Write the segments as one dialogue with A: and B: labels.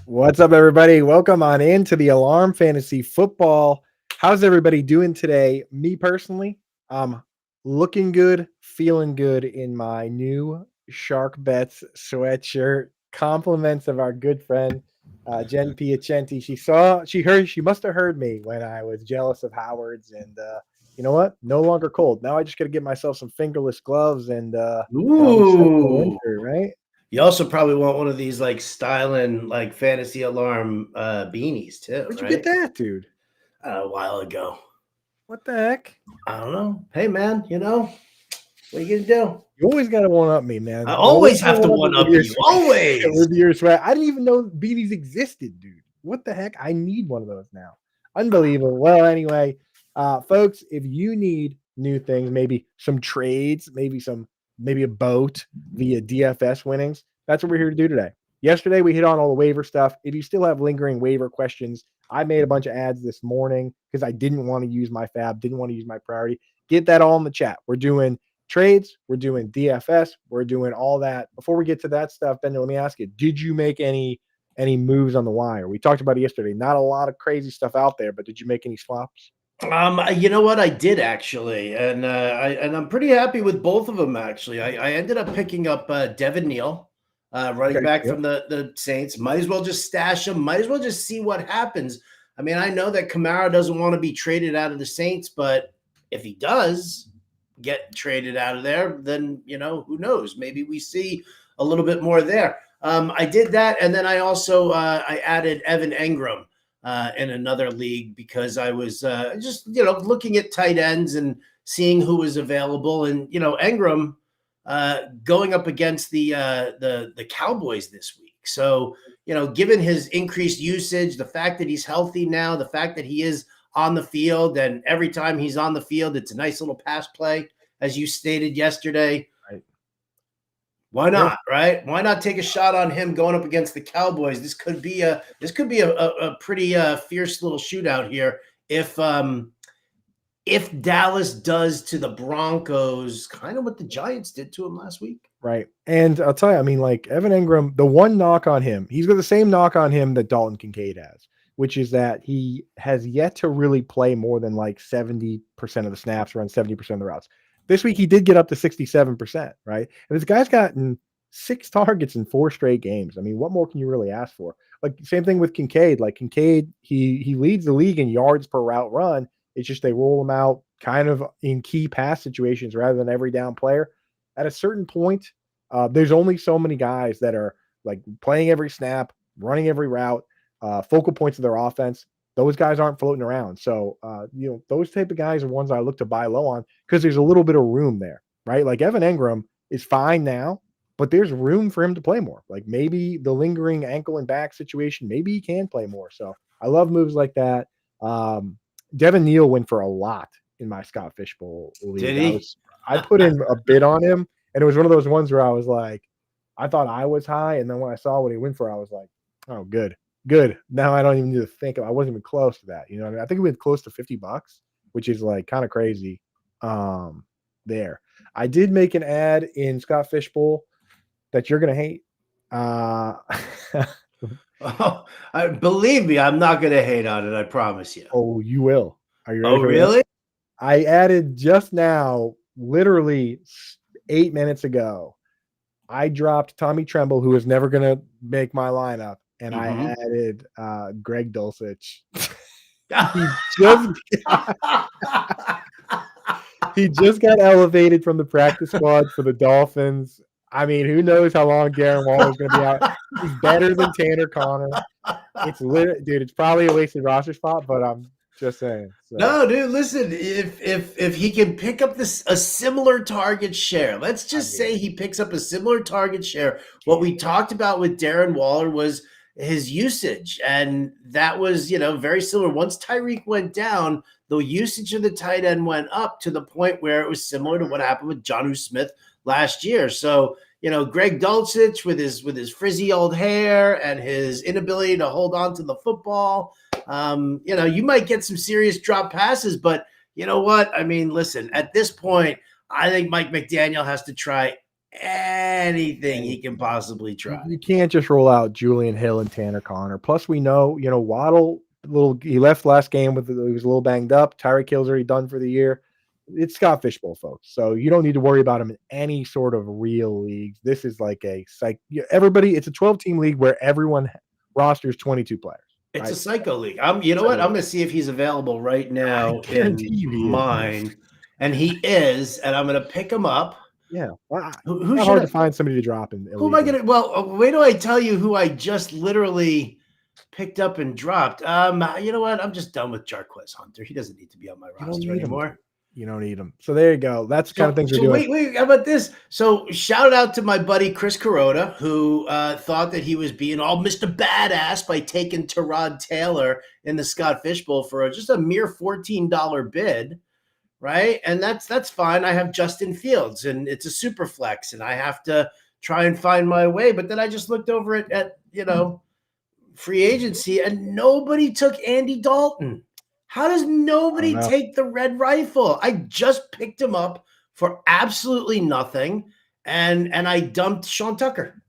A: What's up, everybody? Welcome on into the Alarm Fantasy Football. How's everybody doing today? Me personally, I'm looking good, feeling good in my new Shark Bets sweatshirt. Compliments of our good friend Jen Piacenti. She must have heard me when I was jealous of Howard's, and you know what? No longer cold. Now I just got to get myself some fingerless gloves, and I'll be set for
B: Ooh.
A: winter, right?
B: You also probably want one of these like styling like fantasy alarm beanies too,
A: Where'd you get
B: right?
A: that, dude?
B: A while ago.
A: What the heck?
B: I don't know. Hey man, what are you gonna do?
A: You always got to one up me,
B: I
A: man. You always
B: always
A: got to
B: have to
A: one up me
B: one
A: with
B: up
A: your
B: you. Always.
A: with your sweat. I didn't even know beanies existed, dude. What the heck? I need one of those now. Unbelievable. Well, anyway, folks, if you need new things, maybe some trades, maybe a boat via DFS winnings, that's what we're here to do today. Yesterday, we hit on all the waiver stuff. If you still have lingering waiver questions, I made a bunch of ads this morning because I didn't want to use my fab, didn't want to use my priority. Get that all in the chat. We're doing trades, we're doing DFS, we're doing all that. Before we get to that stuff, Ben, let me ask you, did you make any moves on the wire? We talked about it yesterday. Not a lot of crazy stuff out there, but did you make any swaps?
B: You know what? I did actually, and I'm pretty happy with both of them. Actually, I ended up picking up Devin Neal, running
A: Okay.
B: back
A: Yep.
B: from the Saints. Might as well just stash him. Might as well just see what happens. I mean, I know that Kamara doesn't want to be traded out of the Saints, but if he does get traded out of there, then who knows? Maybe we see a little bit more there. I did that, and then I also I added Evan Engram in another league because I was just looking at tight ends and seeing who was available, and Engram going up against the Cowboys this week. So given his increased usage, the fact that he's healthy now, the fact that he is on the field, and every time he's on the field, it's a nice little pass play, as you stated yesterday.
A: Right.
B: Why
A: Yeah.
B: not, right? Why not take a shot on him going up against the Cowboys? This could be a pretty fierce little shootout here if Dallas does to the Broncos kind of what the Giants did to him last week.
A: Right. And I'll tell you, I mean, like Evan Engram, the one knock on him, he's got the same knock on him that Dalton Kincaid has, which is that he has yet to really play more than like 70% of the snaps, run 70% of the routes. This week he did get up to 67%, right? And this guy's gotten 6 targets in 4 straight games. I mean, what more can you really ask for? Like same thing with Kincaid. Like Kincaid, he leads the league in yards per route run. It's just they roll him out kind of in key pass situations rather than every down player. At a certain point, there's only so many guys that are like playing every snap, running every route, focal points of their offense. Those guys aren't floating around. So, those type of guys are ones I look to buy low on because there's a little bit of room there, right? Like Evan Engram is fine now, but there's room for him to play more. Like maybe the lingering ankle and back situation, maybe he can play more. So I love moves like that. Devin Neal went for a lot in my Scott Fishbowl league.
B: Did he?
A: I put in a bid on him, and it was one of those ones where I was like, I thought I was high, and then when I saw what he went for, I was like, oh, good. Now I don't even need to think I wasn't even close to that. You know what I mean? I think we went close to $50, which is like kind of crazy. There. I did make an ad in Scott Fishbowl that you're gonna hate.
B: Oh, believe me, I'm not going to hate on it. I promise you.
A: Oh, you will. Are you ready
B: Oh,
A: for this?
B: really?
A: I added just now, literally 8 minutes ago, I dropped Tommy Tremble, who was never going to make my lineup, and I added Greg Dulcich. He just got elevated from the practice squad for the Dolphins. I mean, who knows how long Darren Waller's going to be out. He's better than Tanner Connor. Dude, it's probably a wasted roster spot, but I'm just saying. So.
B: No, dude, listen, if he can pick up a similar target share, let's just say he picks up a similar target share. What we talked about with Darren Waller was his usage, and that was, very similar. Once Tyreek went down, the usage of the tight end went up to the point where it was similar to what happened with Jonnu Smith last year. So, Greg Dulcich with his frizzy old hair and his inability to hold on to the football, you might get some serious drop passes, but you know what? I mean, listen, at this point, I think Mike McDaniel has to try anything he can possibly try.
A: You can't just roll out Julian Hill and Tanner Connor. Plus, we know, Waddle, he left last game he was a little banged up. Tyreek Hill's already done for the year. It's Scott Fishbowl, folks. So you don't need to worry about him in any sort of real leagues. This is like everybody. It's a 12-team league where everyone rosters 22 players.
B: It's
A: right?
B: a psycho league. You know what? I'm going to see if he's available right now in mine, and he is, and I'm going to pick him up.
A: Yeah,
B: who
A: not
B: should
A: hard to find somebody to drop in.
B: Who am I going to? Well, wait till I tell you who I just literally picked up and dropped. You know what? I'm just done with Jarquez Hunter. He doesn't need to be on my roster anymore.
A: You don't need him. So there you go. That's the kind of things we're doing.
B: Wait, how about this? So shout out to my buddy Chris Carota, who thought that he was being all Mr. Badass by taking Tyrod Taylor in the Scott Fishbowl for just a mere $14 bid, right? And that's fine. I have Justin Fields, and it's a super flex, and I have to try and find my way. But then I just looked over at free agency, and nobody took Andy Dalton. How does nobody take the red rifle? I just picked him up for absolutely nothing, and I dumped Sean Tucker,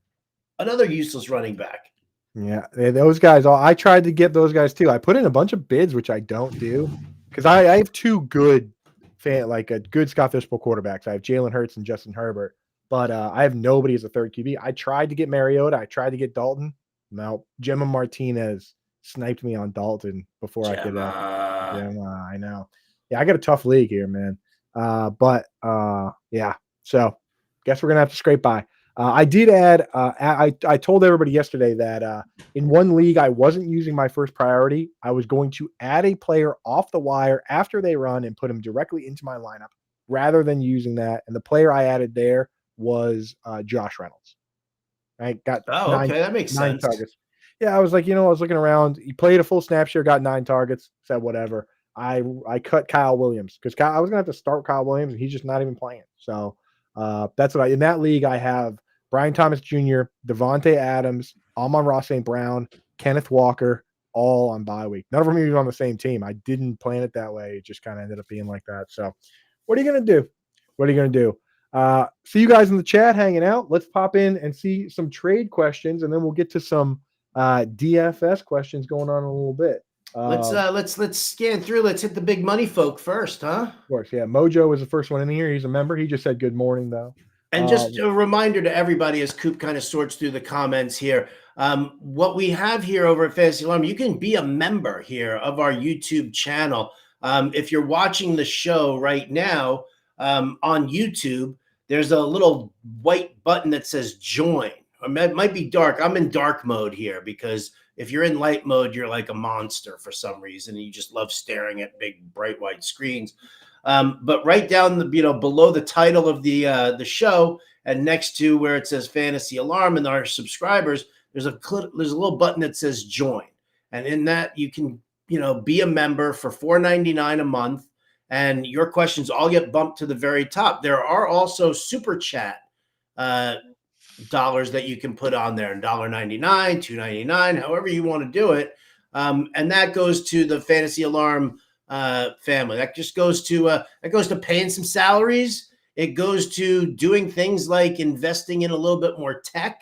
B: another useless running back.
A: Yeah, those guys. I tried to get those guys too. I put in a bunch of bids, which I don't do because I have two good good Scott Fishbowl quarterbacks. I have Jalen Hurts and Justin Herbert, but I have nobody as a third QB. I tried to get Mariota. I tried to get Dalton. No, Gemma Martinez sniped me on Dalton before I could. I know. Yeah, I got a tough league here, man. Yeah. So, guess we're gonna have to scrape by. I did add. I told everybody yesterday that in one league I wasn't using my first priority. I was going to add a player off the wire after they run and put him directly into my lineup rather than using that. And the player I added there was Josh Reynolds. Right, got
B: that makes sense.
A: Targets. Yeah, I was like, I was looking around. He played a full snap share, got 9 targets. Said whatever. I cut Kyle Williams because I was gonna have to start Kyle Williams, and he's just not even playing. So that's what in that league I have Brian Thomas Jr., Devontae Adams, Amon-Ra St. Brown, Kenneth Walker, all on bye week. None of them even on the same team. I didn't plan it that way. It just kind of ended up being like that. So what are you gonna do? What are you gonna do? See you guys in the chat hanging out. Let's pop in and see some trade questions, and then we'll get to some DFS questions going on in a little bit.
B: Let's scan through. Let's hit the big money folk first, huh?
A: Of course, yeah. Mojo was the first one in here. He's a member. He just said good morning, though.
B: And just a reminder to everybody as Coop kind of sorts through the comments here. What we have here over at Fantasy Alarm, you can be a member here of our YouTube channel. If you're watching the show right now on YouTube, there's a little white button that says join. It might be dark. I'm in dark mode here because if you're in light mode, you're like a monster for some reason. And you just love staring at big, bright white screens. But right down below the title of the show and next to where it says Fantasy Alarm and our subscribers, there's a little button that says join. And in that you can, be a member for $4.99 a month. And your questions all get bumped to the very top. There are also super chat dollars that you can put on there, $1.99, $2.99, however you want to do it. And that goes to the Fantasy Alarm family. That just goes to paying some salaries. It goes to doing things like investing in a little bit more tech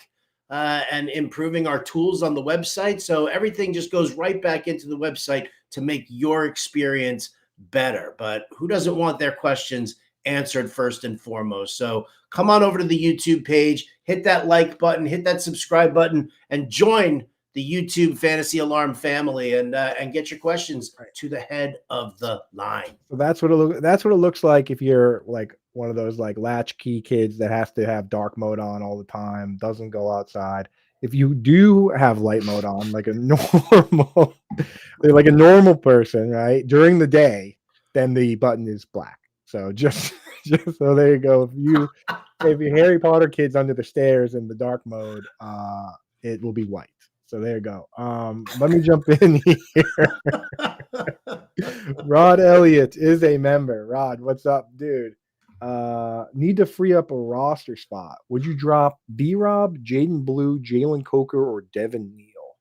B: and improving our tools on the website. So everything just goes right back into the website to make your experience better. But who doesn't want their questions answered first and foremost? So come on over to the YouTube page, hit that like button, hit that subscribe button, and join the YouTube Fantasy Alarm family and get your questions to the head of the line.
A: So that's what it looks like if you're like one of those like latchkey kids that has to have dark mode on all the time, doesn't go outside. If you do have light mode on, like a normal person, right, during the day, then the button is black. So just so there you go. If you Harry Potter kids under the stairs in the dark mode, it will be white. So there you go. Let me jump in here. Rod Elliott is a member. Rod, what's up, dude? Need to free up a roster spot. Would you drop B-Rob, Jaden Blue, Jalen Coker, or Devin Neal?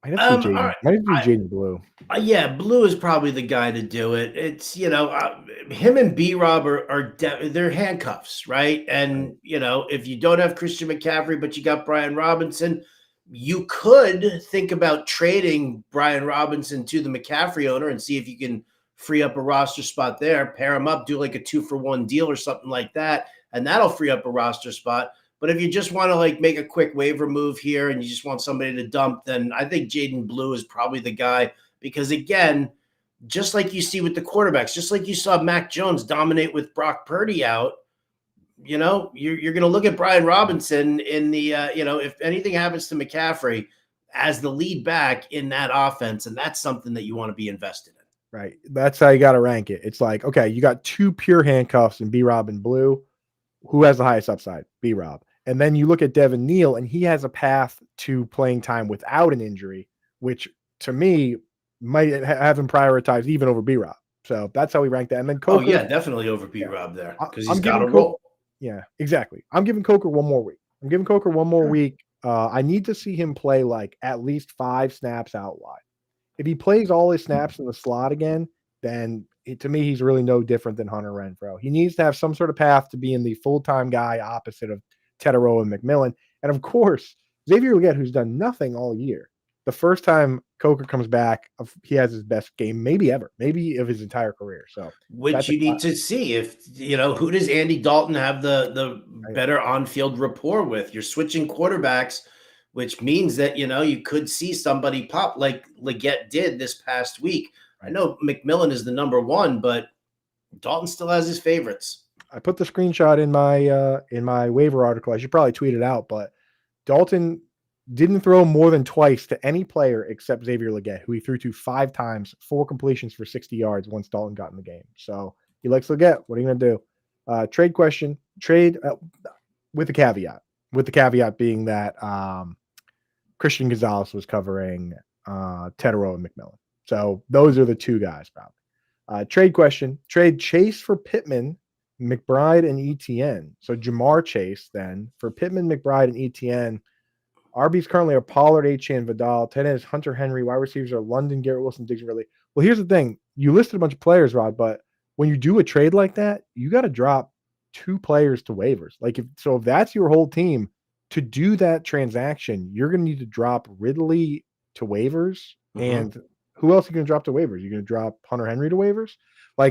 A: I'd have to say
B: All
A: Jaden.
B: right.
A: Might have to do Jaden Blue.
B: Yeah, Blue is probably the guy to do it. It's him and B Rob they're handcuffs, right?
A: Right.
B: And if you don't have Christian McCaffrey, but you got Brian Robinson, you could think about trading Brian Robinson to the McCaffrey owner and see if you can free up a roster spot there. Pair him up, do like a 2-for-1 deal or something like that, and that'll free up a roster spot. But if you just want to like make a quick waiver move here and you just want somebody to dump, then I think Jaden Blue is probably the guy because again, just like you see with the quarterbacks, just like you saw Mac Jones dominate with Brock Purdy out, you're going to look at Brian Robinson in the, if anything happens to McCaffrey as the lead back in that offense, and that's something that you want to be invested in.
A: Right. That's how you got to rank it. It's like, okay, you got two pure handcuffs in B Rob and Blue. Who has the highest upside? B Rob. And then you look at Devin Neal, and he has a path to playing time without an injury, which to me might have him prioritized even over B Rob. So that's how we rank that. And then Coker.
B: Oh, yeah, definitely over B Rob there because he's
A: I'm
B: got a
A: giving
B: roll.
A: Yeah, exactly. I'm giving Coker one more week. I need to see him play like at least 5 snaps out wide. If he plays all his snaps in the slot again, then to me, he's really no different than Hunter Renfrow. He needs to have some sort of path to being the full-time guy opposite of Teterow and McMillan. And of course, Xavier Legette, who's done nothing all year. The first time Coker comes back, he has his best game maybe ever, maybe of his entire career. So
B: which you need to see if who does Andy Dalton have the better on-field rapport with. You're switching quarterbacks, which means that you could see somebody pop like Legette did this past week. I know McMillan is the number one, but Dalton still has his favorites.
A: I put the screenshot in my waiver article. I should probably tweet it out, but Dalton didn't throw more than twice to any player except Xavier Legette, who he threw to 5 times, 4 completions for 60 yards once Dalton got in the game. So he likes Legette. What are you going to do? Trade question. Trade with the caveat being that Christian Gonzalez was covering Teterow and McMillan. So those are the two guys probably. Trade question. Trade Chase for Pittman, McBride, and ETN. So Jamar Chase then for Pittman, McBride, and ETN. RBs currently are Pollard, Achane, Vidal. Tight end is Hunter Henry. Wide receivers are London, Garrett Wilson, Diggs, and Ridley. Well, here's the thing. You listed a bunch of players, Rod, but when you do a trade like that, you got to drop 2 players to waivers. If that's your whole team, to do that transaction, you're going to need to drop Ridley to waivers. And who else are you going to drop to waivers? You're going to drop Hunter Henry to waivers?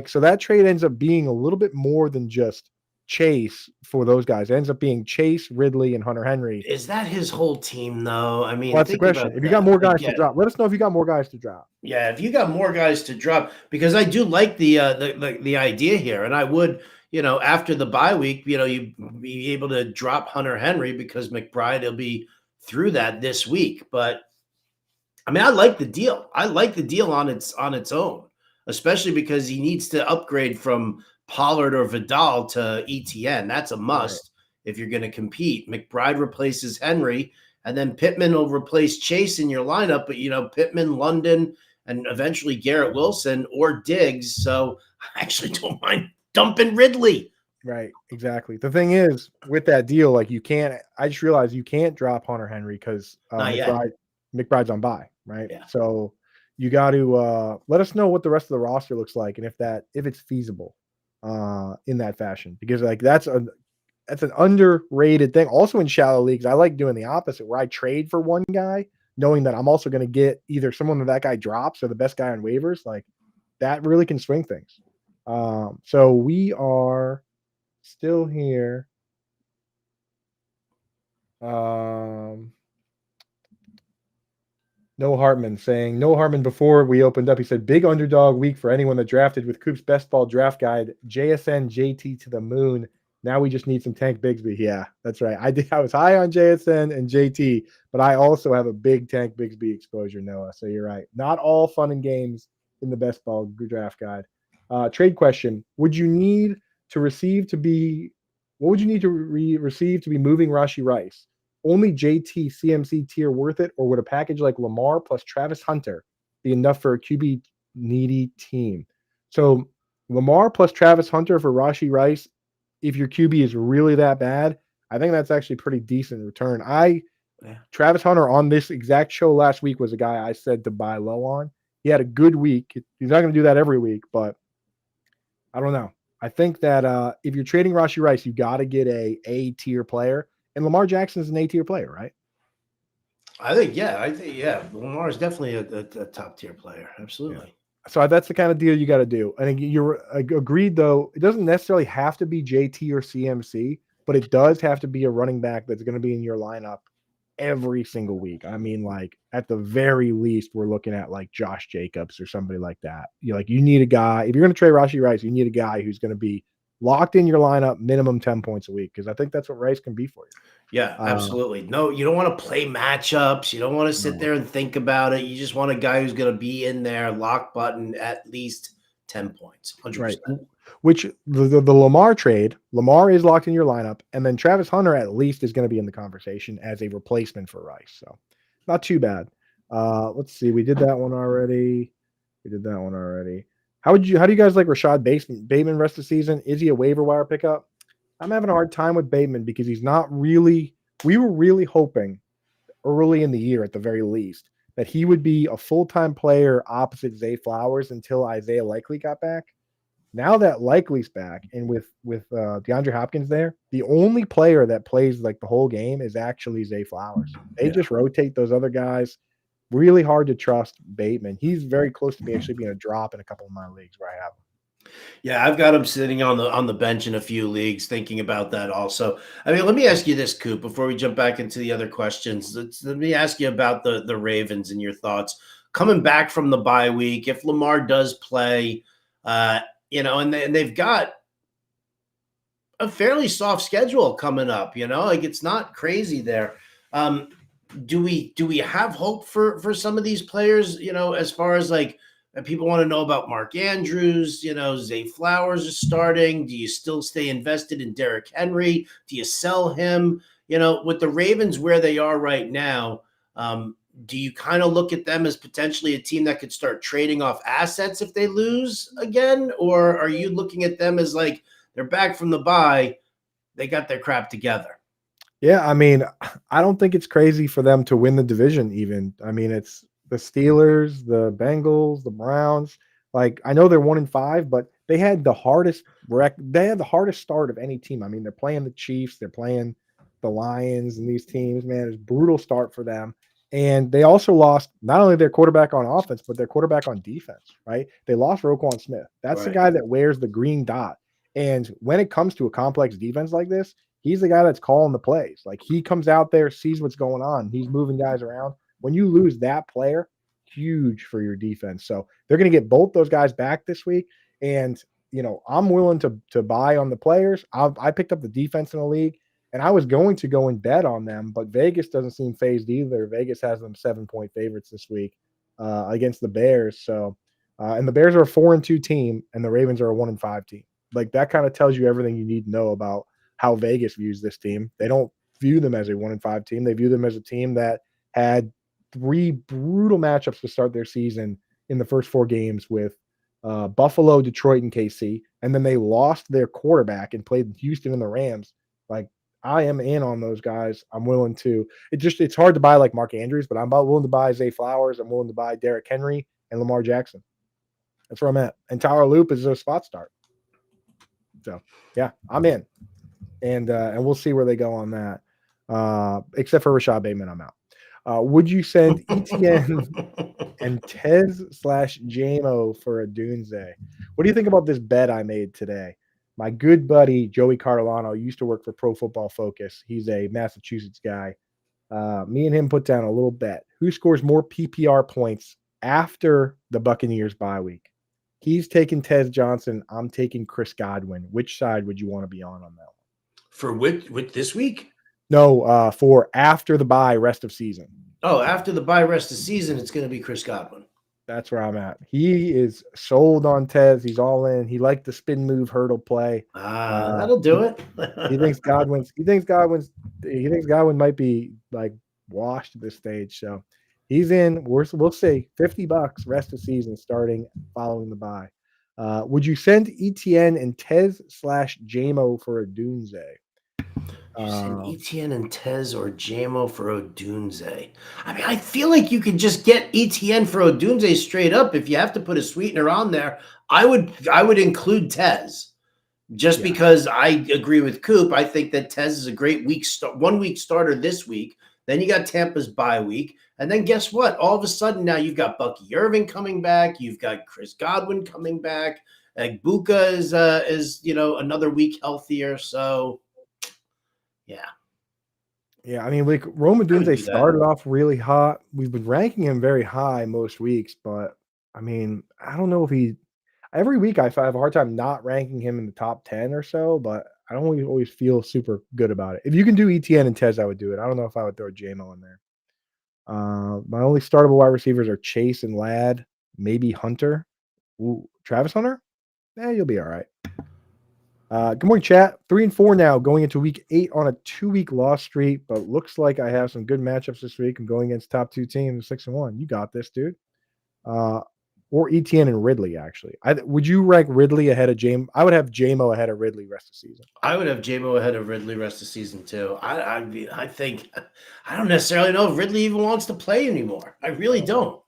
A: So that trade ends up being a little bit more than just Chase for those guys. It ends up being Chase, Ridley, and Hunter Henry.
B: Is that his whole team, though? I mean,
A: that's the question. If you got more guys to drop, let us know if you got more guys to drop.
B: Yeah, if you got more guys to drop, because I do like the idea here, and I would, after the bye week, you be able to drop Hunter Henry because McBride will be through that this week. But I mean, I like the deal. I like the deal on its own, especially because he needs to upgrade from Pollard or Vidal to ETN. That's a must if you're going to compete. McBride replaces Henry, and then Pittman will replace Chase in your lineup. But, Pittman, London, and eventually Garrett Wilson or Diggs. So I actually don't mind dumping Ridley.
A: Right, exactly. The thing is, with that deal, I just realized you can't drop Hunter Henry because McBride's on bye, right?
B: Yeah.
A: So you got to let us know what the rest of the roster looks like and if it's feasible in that fashion, because that's an underrated thing. Also in shallow leagues, I like doing the opposite, where I trade for one guy, knowing that I'm also going to get either someone that guy drops or the best guy on waivers. That really can swing things. So we are still here. Noah Hartman saying, Noah Hartman, before we opened up, he said, big underdog week for anyone that drafted with Coop's best ball draft guide, JSN JT to the moon. Now we just need some Tank Bigsby. Yeah, that's right. I was high on JSN and JT, but I also have a big Tank Bigsby exposure, Noah. So you're right. Not all fun and games in the best ball draft guide. Trade question. What would you need to receive to be moving Rashee Rice? Only JT CMC tier worth it, or would a package like Lamar plus Travis Hunter be enough for a QB needy team? So Lamar plus Travis Hunter for Rashee Rice, if your QB is really that bad, I think that's actually pretty decent return. I
B: Yeah.
A: Travis Hunter on this exact show last week was a guy I said to buy low on. He had a good week. He's not going to do that every week, but I don't know. I think that if you're trading Rashi Rice, you got to get a tier player, and Lamar Jackson is an A tier player, right?
B: I think Lamar is definitely a top tier player.
A: Yeah.
B: Absolutely.
A: So that's the kind of deal you got to do. And you're agreed, though. It doesn't necessarily have to be JT or CMC, but it does have to be a running back that's going to be in your lineup every single week. I mean, like at the very least, we're looking at like Josh Jacobs or somebody like that. You need a guy. If you're going to trade Rashi Rice, you need a guy who's going to be locked in your lineup, minimum 10 points a week, because I think that's what Rice can be for you.
B: Yeah, absolutely. No, you don't want to play matchups. You don't want to sit
A: No.
B: there and think about it. You just want a guy who's going to be in there, lock button, at least 10 points, 100%.
A: Right. Which the Lamar trade, Lamar is locked in your lineup, and then Travis Hunter at least is going to be in the conversation as a replacement for Rice. So not too bad. Let's see. We did that one already. How do you guys like Rashad Bateman rest of the season? Is he a waiver wire pickup? I'm having a hard time with Bateman because he's not really. We were really hoping early in the year, at the very least, that he would be a full-time player opposite Zay Flowers until Isaiah Likely got back. Now that Likely's back, and with DeAndre Hopkins there, the only player that plays like the whole game is actually Zay Flowers. They just rotate those other guys. Really hard to trust Bateman. He's very close to me actually being a drop in a couple of my leagues where I have him.
B: Yeah, I've got him sitting on the bench in a few leagues, thinking about that also. I mean, let me ask you this, Coop, before we jump back into the other questions. Let me ask you about the Ravens and your thoughts coming back from the bye week. If Lamar does play, and they've got a fairly soft schedule coming up. Like it's not crazy there. Do we have hope for some of these players? As far as like people want to know about Mark Andrews. Zay Flowers is starting. Do you still stay invested in Derrick Henry? Do you sell him? With the Ravens where they are right now, do you kind of look at them as potentially a team that could start trading off assets if they lose again? Or are you looking at them as like they're back from the bye, they got their crap together?
A: Yeah, I mean, I don't think it's crazy for them to win the division even. I mean, it's the Steelers, the Bengals, the Browns. Like, I know they're 1-5, but they had the hardest start of any team. I mean, they're playing the Chiefs, they're playing the Lions and these teams, man. It's a brutal start for them. And they also lost not only their quarterback on offense, but their quarterback on defense, right? They lost Roquan Smith. That's the
B: Right.
A: guy that wears the green dot. And when it comes to a complex defense like this, he's the guy that's calling the plays. Like he comes out there, sees what's going on. He's moving guys around. When you lose that player, huge for your defense. So they're going to get both those guys back this week. And I'm willing to buy on the players. I picked up the defense in the league, and I was going to go and bet on them, but Vegas doesn't seem phased either. Vegas has them 7-point favorites this week against the Bears. So, and the Bears are a 4-2 team, and the Ravens are a 1-5 team. Like that kind of tells you everything you need to know about how Vegas views this team. They don't view them as a 1-5 team. They view them as a team that had 3 brutal matchups to start their season in the first 4 games with Buffalo, Detroit, and KC. And then they lost their quarterback and played Houston and the Rams. Like I am in on those guys. I'm willing to. It's hard to buy like Mark Andrews, but I'm about willing to buy Zay Flowers. I'm willing to buy Derrick Henry and Lamar Jackson. That's where I'm at. And Tyler Loop is a spot start. So yeah, I'm in. And we'll see where they go on that. Except for Rashad Bateman, I'm out. Would you send ETN and Tez/JMO for a Doomsday? What do you think about this bet I made today? My good buddy Joey Carolano used to work for Pro Football Focus. He's a Massachusetts guy. Me and him put down a little bet. Who scores more PPR points after the Buccaneers bye week? He's taking Tez Johnson. I'm taking Chris Godwin. Which side would you want to be on that one?
B: For with this week?
A: No, for after the bye, rest of season.
B: Oh, after the bye, rest of season, it's going to be Chris Godwin.
A: That's where I'm at. He is sold on Tez. He's all in. He liked the spin move hurdle play.
B: That'll do it.
A: He thinks Godwin might be like washed at this stage. So he's in. We'll see. $50 rest of season starting following the bye. Would you send ETN and Tez/JMO for a Doomsday?
B: You're saying
A: Um,
B: ETN and Tez or JMO for Odunze. I mean, I feel like you could just get ETN for Odunze straight up. If you have to put a sweetener on there, I would include Tez just
A: yeah.
B: because I agree with Coop. I think that Tez is a great 1 week starter this week. Then you got Tampa's bye week. And then guess what? All of a sudden now you've got Bucky Irving coming back. You've got Chris Godwin coming back. Buka is another week healthier. So yeah,
A: Yeah, I mean, like Rome
B: I would
A: Odunze
B: do that.
A: started off really hot. We've been ranking him very high most weeks, but I mean, I don't know if he. Every week I have a hard time not ranking him in the top 10 or so, but I don't always feel super good about it. If you can do ETN and Tez, I would do it. I don't know if I would throw JMO in there. My only startable wide receivers are Chase and Ladd, maybe Hunter. Ooh, Travis Hunter? You'll be all right. Good morning, chat. 3-4 now, going into week 8 on a 2-week loss streak, but looks like I have some good matchups this week. I'm going against top 2 teams, 6-1. You got this, dude. Or ETN and Ridley, actually. Would you rank Ridley ahead of Jame? I would have JMO ahead of Ridley rest of the season.
B: I would have JMO ahead of Ridley rest of the season too. I think I don't necessarily know if Ridley even wants to play anymore. I really don't.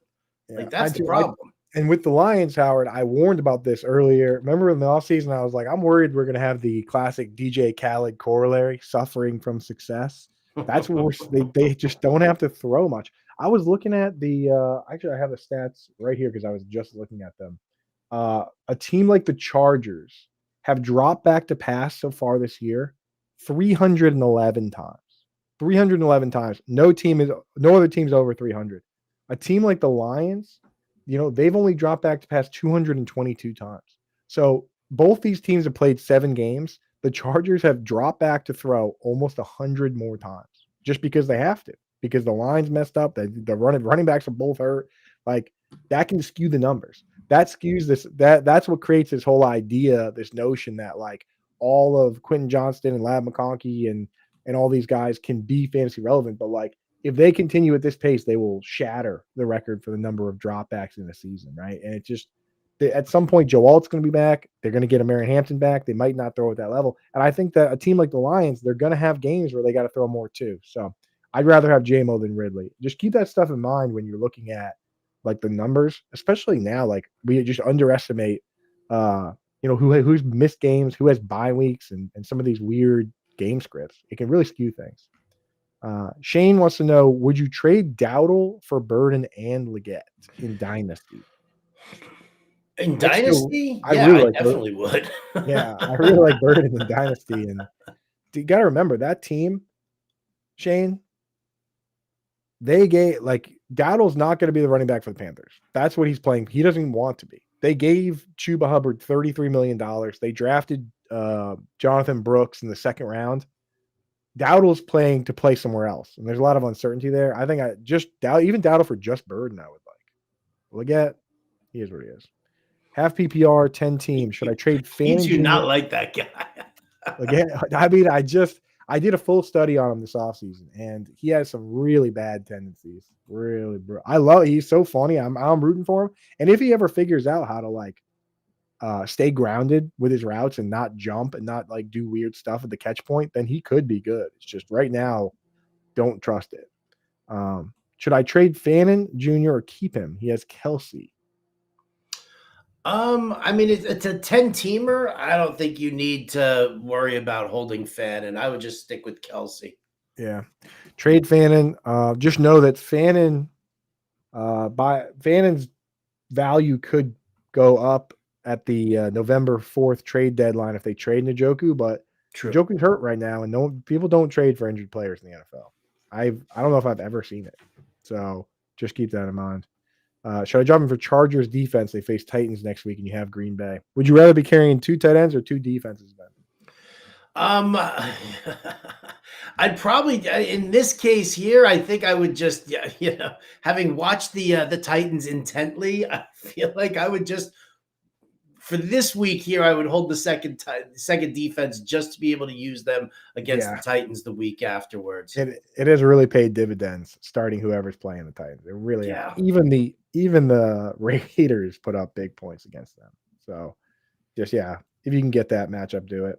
A: Yeah,
B: Like that's the problem.
A: and with the Lions, Howard, I warned about this earlier. Remember in the offseason, I was like, I'm worried we're going to have the classic DJ Khaled corollary, suffering from success. That's where they just don't have to throw much. I was looking at the actually I have the stats right here because I was just looking at them. A team like the Chargers have dropped back to pass so far this year 311 times. 311 times. No other team's over 300. A team like the Lions, they've only dropped back to pass 222 times. So both these teams have played 7 games. The Chargers have dropped back to throw almost 100 more times just because they have to, because the line's messed up. The running backs are both hurt. Like that can skew the numbers. That skews this. That's what creates this whole idea, this notion that like all of Quentin Johnston and Lab McConkey and all these guys can be fantasy relevant, but like if they continue at this pace, they will shatter the record for the number of dropbacks in a season, right? And it just at some point, Joe Alt's going to be back. They're going to get a Marion Hampton back. They might not throw at that level, and I think that a team like the Lions, they're going to have games where they got to throw more too. So I'd rather have JMO than Ridley. Just keep that stuff in mind when you're looking at like the numbers, especially now. Like we just underestimate, who's missed games, who has bye weeks, and some of these weird game scripts. It can really skew things. Shane wants to know: would you trade Dowdle for Burden and Leggett in Dynasty?
B: In Dynasty,
A: I
B: yeah,
A: really
B: I
A: like Burden.
B: definitely would.
A: Yeah, I really like Burden in Dynasty, and you got to remember that team, Shane. They gave like Dowdle's not going to be the running back for the Panthers. That's what he's playing. He doesn't even want to be. They gave Chuba Hubbard $33 million. They drafted Jonathan Brooks in the 2nd round. Dowdle's playing to play somewhere else, and there's a lot of uncertainty there. I think even Dowdle for just Burden, I would like. Leggett, he is what he is. Half PPR, 10 teams. Should I trade
B: You
A: Fannin
B: do
A: Jr.?
B: not like that guy.
A: Again, I mean, I did a full study on him this offseason, and he has some really bad tendencies. Really, he's so funny. I'm rooting for him. And if he ever figures out how to like stay grounded with his routes and not jump and not like do weird stuff at the catch point, then he could be good. It's just right now, don't trust it. Should I trade Fannin Jr. or keep him? He has Kelsey.
B: I mean, it's a 10-teamer. I don't think you need to worry about holding Fan, and I would just stick with Kelsey.
A: Yeah. Trade Fannin. Just know that Fannon's value could go up at the November 4th trade deadline if they trade Njoku, but
B: True.
A: Njoku's hurt right now, and people don't trade for injured players in the NFL. I don't know if I've ever seen it. So just keep that in mind. Should I drop him for Chargers defense? They face Titans next week, and you have Green Bay. Would you rather be carrying 2 tight ends or 2 defenses, Ben?
B: I'd probably in this case here, I think I would just having watched the Titans intently, I feel like I would just for this week here, I would hold the second defense just to be able to use them against the Titans the week afterwards.
A: It has really paid dividends starting whoever's playing the Titans. It really even the Raiders put up big points against them. So just if you can get that matchup, do it.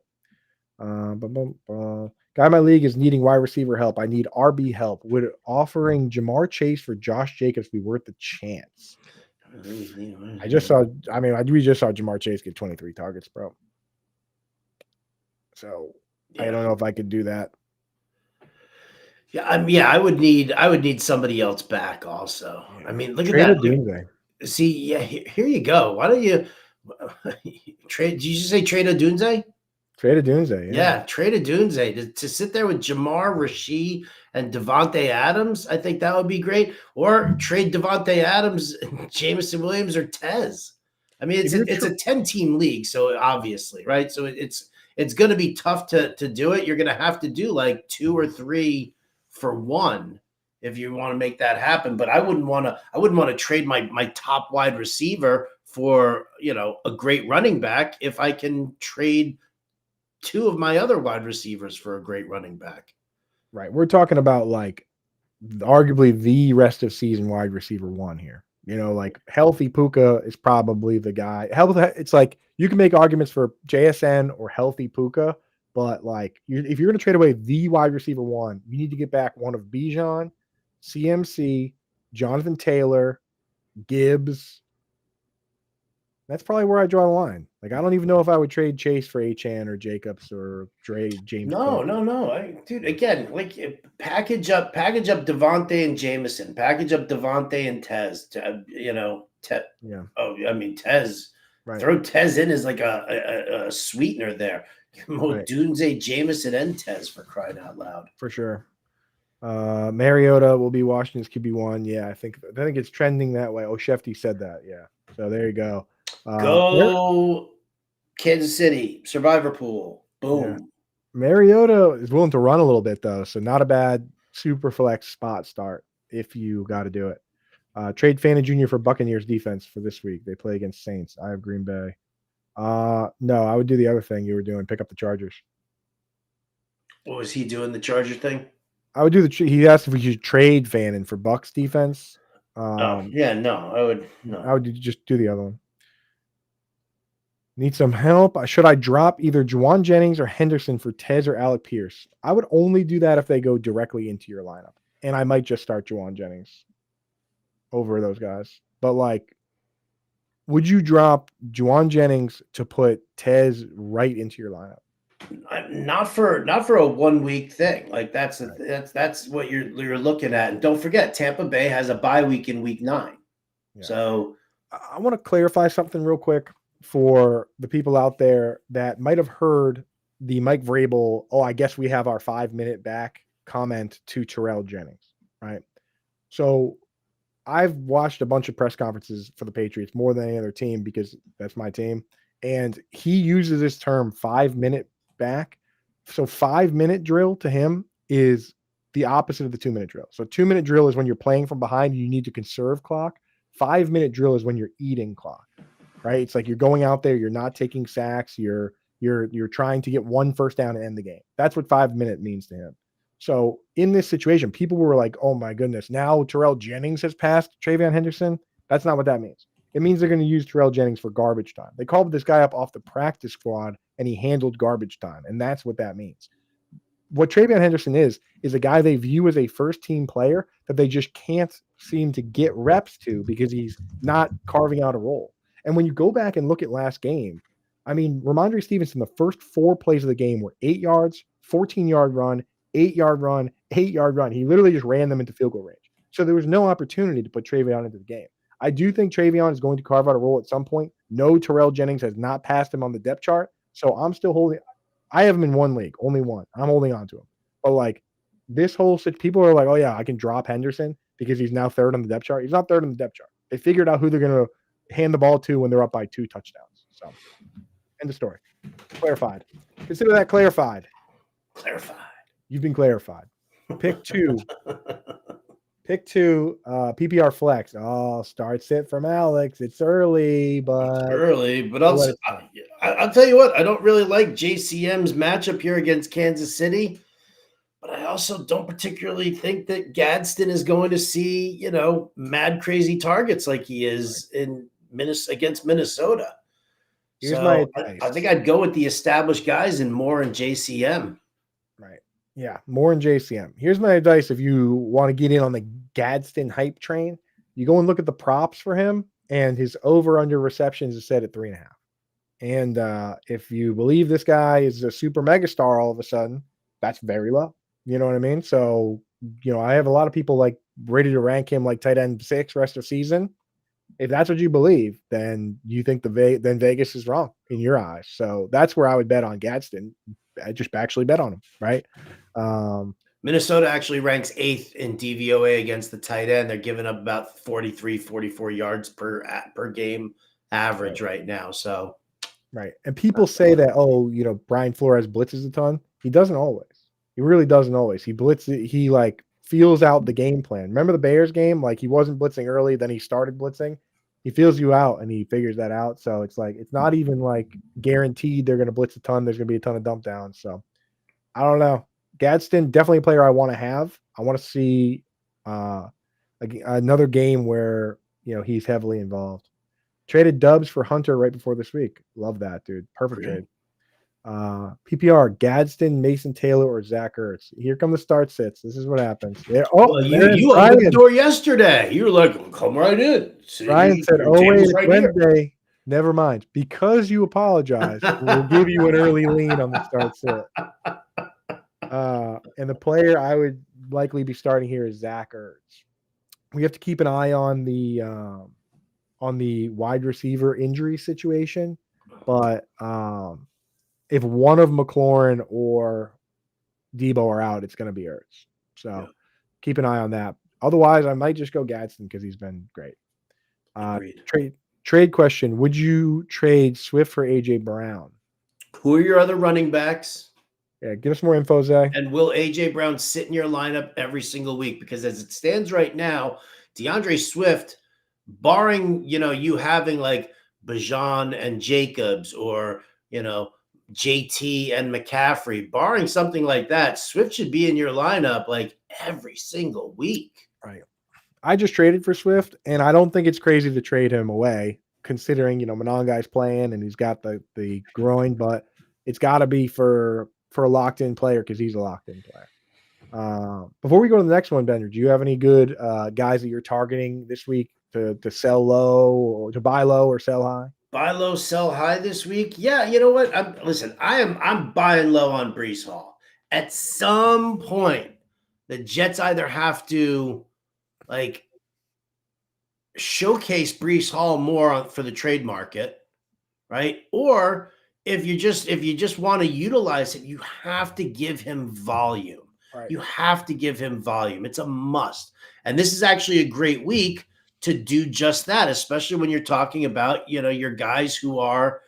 A: Guy in my league is needing wide receiver help. I need RB help. Would offering Jamar Chase for Josh Jacobs be worth the chance? I just saw. I mean, we just saw Jamar Chase get 23 targets, bro. So I don't know if I could do that.
B: Yeah, I would need somebody else back also.
A: Yeah.
B: I mean, look
A: Trade
B: at
A: a
B: that.
A: Doomsday.
B: See, yeah, here you go. Why don't you trade? Did you just say trade a Dunze?
A: Trade a Doomsday.
B: Yeah, trade a Dunze to sit there with Jamar, Rasheed, and Devontae Adams. I think that would be great. Or trade Devontae Adams, Jameson Williams, or Tez. I mean, it's a 10-team league, so obviously, right? So it's going to be tough to do it. You're going to have to do like 2 or 3 for one if you want to make that happen. But I wouldn't want to trade my top wide receiver for a great running back if I can trade 2 of my other wide receivers for a great running back.
A: Right. We're talking about like arguably the rest of season wide receiver 1 here. Like healthy Puka is probably the guy. It's like you can make arguments for JSN or healthy Puka, but like if you're going to trade away the wide receiver 1, you need to get back one of Bijan, CMC, Jonathan Taylor, Gibbs. That's probably where I draw the line. Like I don't even know if I would trade Chase for Achan or Jacobs or James.
B: No. Dude, again, like package up Devontae and Jameson, package up Devontae and Tez.
A: Yeah.
B: Oh, I mean Tez. Right. Throw Tez in as like a sweetener there. Right. Dunze, Jameson, and Tez for crying out loud.
A: For sure. Mariota will be Washington's QB1. Yeah, I think it's trending that way. Oh, Shefty said that. Yeah. So there you go.
B: Go Kansas City Survivor Pool. Boom.
A: Yeah. Mariota is willing to run a little bit though, so not a bad super flex spot start if you got to do it. Trade Fannin Jr. for Buccaneers defense for this week. They play against Saints. I have Green Bay. No, I would do the other thing you were doing. Pick up the Chargers.
B: What was he doing? The Charger thing?
A: I would do he asked if we should trade Fannin for Bucks defense.
B: I would
A: just do the other one. Need some help. Should I drop either Juwan Jennings or Henderson for Tez or Alec Pierce? I would only do that if they go directly into your lineup. And I might just start Juwan Jennings over those guys. But like, would you drop Juwan Jennings to put Tez right into your lineup?
B: Not for a 1 week thing. Like that's what you're looking at. And don't forget, Tampa Bay has a bye week in week 9. Yeah. So
A: I want to clarify something real quick for the people out there that might have heard the Mike Vrabel, I guess we have our 5-minute back comment to Terrell Jennings, right? So I've watched a bunch of press conferences for the Patriots more than any other team because that's my team. And he uses this term 5-minute back. So 5-minute drill to him is the opposite of the 2-minute drill. So 2-minute drill is when you're playing from behind and you need to conserve clock. 5-minute drill is when you're eating clock, right? It's like you're going out there, you're not taking sacks, you're trying to get 1 first down and end the game. That's what 5-minute means to him. So in this situation, people were like, oh my goodness, now Terrell Jennings has passed Travion Henderson. That's not what that means. It means they're going to use Terrell Jennings for garbage time. They called this guy up off the practice squad and he handled garbage time. And that's what that means. What Travion Henderson is a guy they view as a first-team player that they just can't seem to get reps to because he's not carving out a role. And when you go back and look at last game, I mean, Ramondre Stevenson, the first 4 plays of the game were 8 yards, 14-yard run, 8-yard run, 8-yard run. He literally just ran them into field goal range. So there was no opportunity to put Travion into the game. I do think Travion is going to carve out a role at some point. No, Terrell Jennings has not passed him on the depth chart. So I'm still holding. I have him in 1 league, only 1. I'm holding on to him. But like this whole people are like, oh yeah, I can drop Henderson because he's now 3rd on the depth chart. He's not 3rd on the depth chart. They figured out who they're going to hand the ball to when they're up by 2 touchdowns. So end of story. Clarified. Consider that clarified.
B: Clarified.
A: You've been clarified. Pick 2. Pick 2, PPR flex. Oh, start sit from Alex. It's early, but
B: I'll tell you what. I don't really like JCM's matchup here against Kansas City, but I also don't particularly think that Gadsden is going to see, mad crazy targets like he is against Minnesota.
A: Here's my
B: So
A: advice.
B: I think I'd go with the established guys and more in JCM.
A: Right. Yeah, more in JCM. Here's my advice if you want to get in on the Gadsden hype train. You go and look at the props for him, and his over-under receptions is set at 3.5. And if you believe this guy is a super mega star all of a sudden, that's very low. You know what I mean? So, I have a lot of people like ready to rank him like tight end 6 rest of season. If that's what you believe, then you think then Vegas is wrong in your eyes. So that's where I would bet on Gadsden. I just actually bet on him, right?
B: Minnesota actually ranks 8th in DVOA against the tight end. They're giving up about 43, 44 yards per game average right now. So,
A: right. And people say that, Brian Flores blitzes a ton. He doesn't always. He really doesn't always. He blitzes. He like feels out the game plan. Remember the Bears game? Like he wasn't blitzing early, then he started blitzing. He feels you out and he figures that out. So it's like it's not even like guaranteed they're going to blitz a ton. There's going to be a ton of dump downs. So I don't know. Gadsden, definitely a player I want to have. I want to see another game where he's heavily involved. Traded Dubs for Hunter right before this week. Love that, dude. Perfect trade. PPR, Gadsden, Mason Taylor, or Zach Ertz. Here come the start sits. This is what happens. Yeah. Oh,
B: well, you opened the door yesterday. You were like, come right in.
A: Ryan said, wait, it's right Wednesday. Here. Never mind. Because you apologize, we'll give you an early lean on the start sit. And the player I would likely be starting here is Zach Ertz. We have to keep an eye on the wide receiver injury situation, but if one of McLaurin or Debo are out, it's going to be Ertz. So keep an eye on that. Otherwise, I might just go Gadsden because he's been great. Trade question: would you trade Swift for AJ Brown?
B: Who are your other running backs?
A: Yeah, give us more info, Zay.
B: And will AJ Brown sit in your lineup every single week? Because as it stands right now, DeAndre Swift, barring you having like Bijan and Jacobs or JT and McCaffrey, barring something like that, Swift should be in your lineup like every single week.
A: Right. I just traded for Swift, and I don't think it's crazy to trade him away, considering Monongai's playing and he's got the groin, but it's got to be for a locked-in player because he's a locked-in player. Before we go to the next one, Bender, do you have any good guys that you're targeting this week to sell low or to buy low or sell high?
B: Buy low, sell high this week? Yeah, you know what? I'm buying low on Breece Hall. At some point, the Jets either have to like showcase Breece Hall more for the trade market, right? Or if you just want to utilize it, you have to give him volume. Right. You have to give him volume. It's a must. And this is actually a great week to do just that, especially when you're talking about, your guys who are,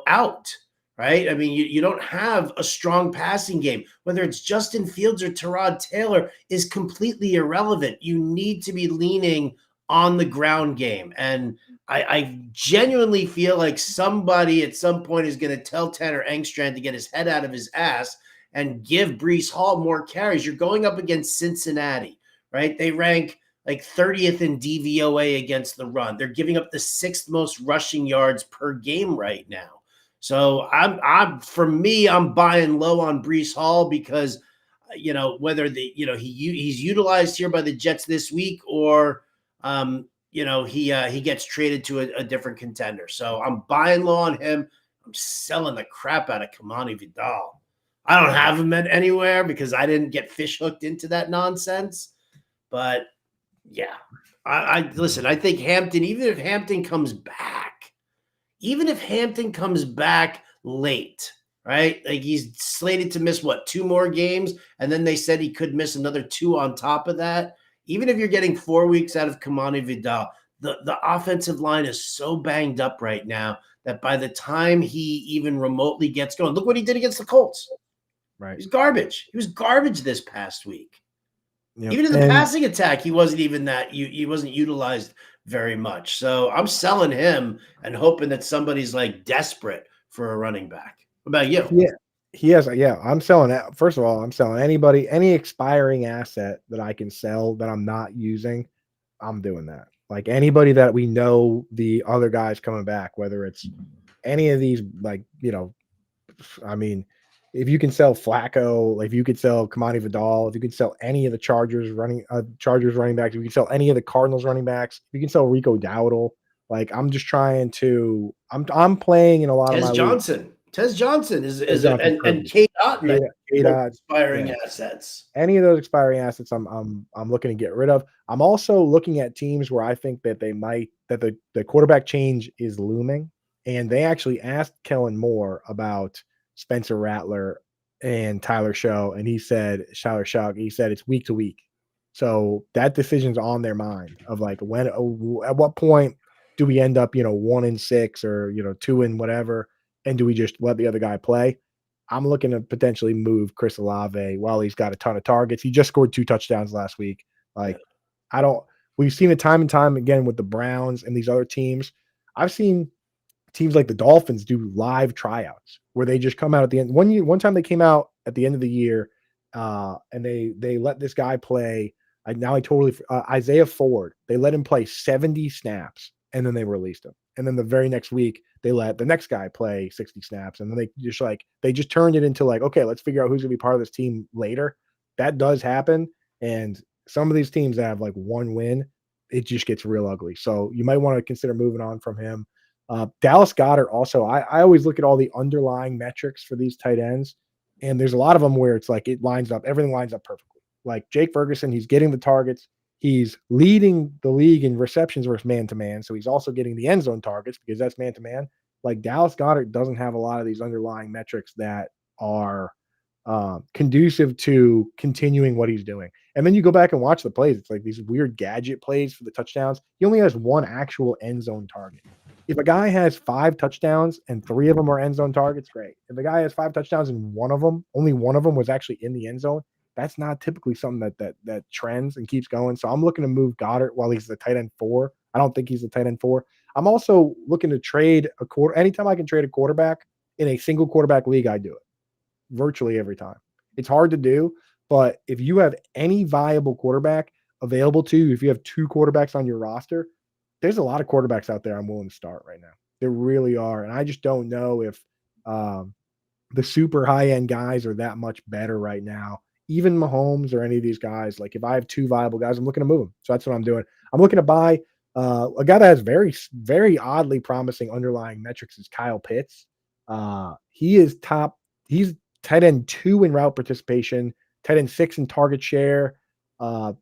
B: out, right? I mean, you don't have a strong passing game. Whether it's Justin Fields or Tyrod Taylor is completely irrelevant. You need to be leaning on the ground game. And I genuinely feel like somebody at some point is going to tell Tanner Engstrand to get his head out of his ass and give Breece Hall more carries. You're going up against Cincinnati, right? They rank like 30th in DVOA against the run. They're giving up the 6th most rushing yards per game right now. So I'm buying low on Breece Hall because, whether he's utilized here by the Jets this week or, he gets traded to a different contender. So I'm buying low on him. I'm selling the crap out of Kamani Vidal. I don't have him anywhere because I didn't get fish hooked into that nonsense. But yeah, I listen, I think Hampton, even if Hampton comes back late, right? Like he's slated to miss 2 more games. And then they said he could miss another 2 on top of that. Even if you're getting 4 weeks out of Kamani Vidal, the offensive line is so banged up right now that by the time he even remotely gets going, look what he did against the Colts.
A: Right.
B: He's garbage. He was garbage this past week. Yep. Even in the passing attack, he wasn't even he wasn't utilized very much. So I'm selling him and hoping that somebody's like desperate for a running back. What about you?
A: Yeah. I'm selling. First of all, I'm selling any expiring asset that I can sell that I'm not using. I'm doing that. Like anybody that we know the other guys coming back, whether it's any of these, like, I mean, if you can sell Flacco, if you could sell Kamani Vidal, if you can sell any of the Chargers running backs, if you can sell any of the Cardinals running backs, if you can sell Rico Dowdle, like I'm just trying to, I'm playing in a lot of my leagues.
B: Tez Johnson is
A: Ted
B: a,
A: Johnson's
B: and
A: perfect.
B: Kate Otten, I
A: Kate,
B: think,
A: Kate
B: both
A: Otten,
B: expiring
A: yeah.
B: assets.
A: Any of those expiring assets, I'm looking to get rid of. I'm also looking at teams where I think that the quarterback change is looming, and they actually asked Kellen Moore about Spencer Rattler and Tyler Show, and he said it's week to week. So that decision's on their mind of like at what point do we end up 1-6 or 2 and whatever, and do we just let the other guy play? I'm looking to potentially move Chris Olave while he's got a ton of targets. He just scored 2 touchdowns last week. Like, I don't we've seen it time and time again with the Browns and these other teams. I've seen teams like the Dolphins do live tryouts where they just come out at the end. One time they came out at the end of the year, and they let this guy play. Isaiah Ford. They let him play 70 snaps, and then they released him. And then the very next week, they let the next guy play 60 snaps, and then they just turned it into like, okay, let's figure out who's gonna be part of this team later. That does happen, and some of these teams that have like one win, it just gets real ugly. So you might want to consider moving on from him. Dallas Goedert also, I always look at all the underlying metrics for these tight ends, and there's a lot of them where it's like everything lines up perfectly. Like Jake Ferguson, he's getting the targets, he's leading the league in receptions versus man to man, so he's also getting the end zone targets because that's man to man. Like Dallas Goedert doesn't have a lot of these underlying metrics that are conducive to continuing what he's doing. And then you go back and watch the plays. It's like these weird gadget plays for the touchdowns. He only has one actual end zone target. If a guy has 5 touchdowns and 3 of them are end zone targets, great. If a guy has 5 touchdowns and only one of them was actually in the end zone, that's not typically something that trends and keeps going. So I'm looking to move Goddard while he's the tight end 4. I don't think he's the tight end 4. I'm also looking to trade a quarter. Anytime I can trade a quarterback in a single quarterback league, I do it virtually every time. It's hard to do, but if you have any viable quarterback available to you, if you have 2 quarterbacks on your roster, there's a lot of quarterbacks out there I'm willing to start right now. There really are. And I just don't know if the super high end guys are that much better right now. Even Mahomes or any of these guys, like if I have 2 viable guys, I'm looking to move them. So that's what I'm doing. I'm looking to buy a guy that has very, very oddly promising underlying metrics is Kyle Pitts. He's tight end 2 in route participation, tight end 6 in target share,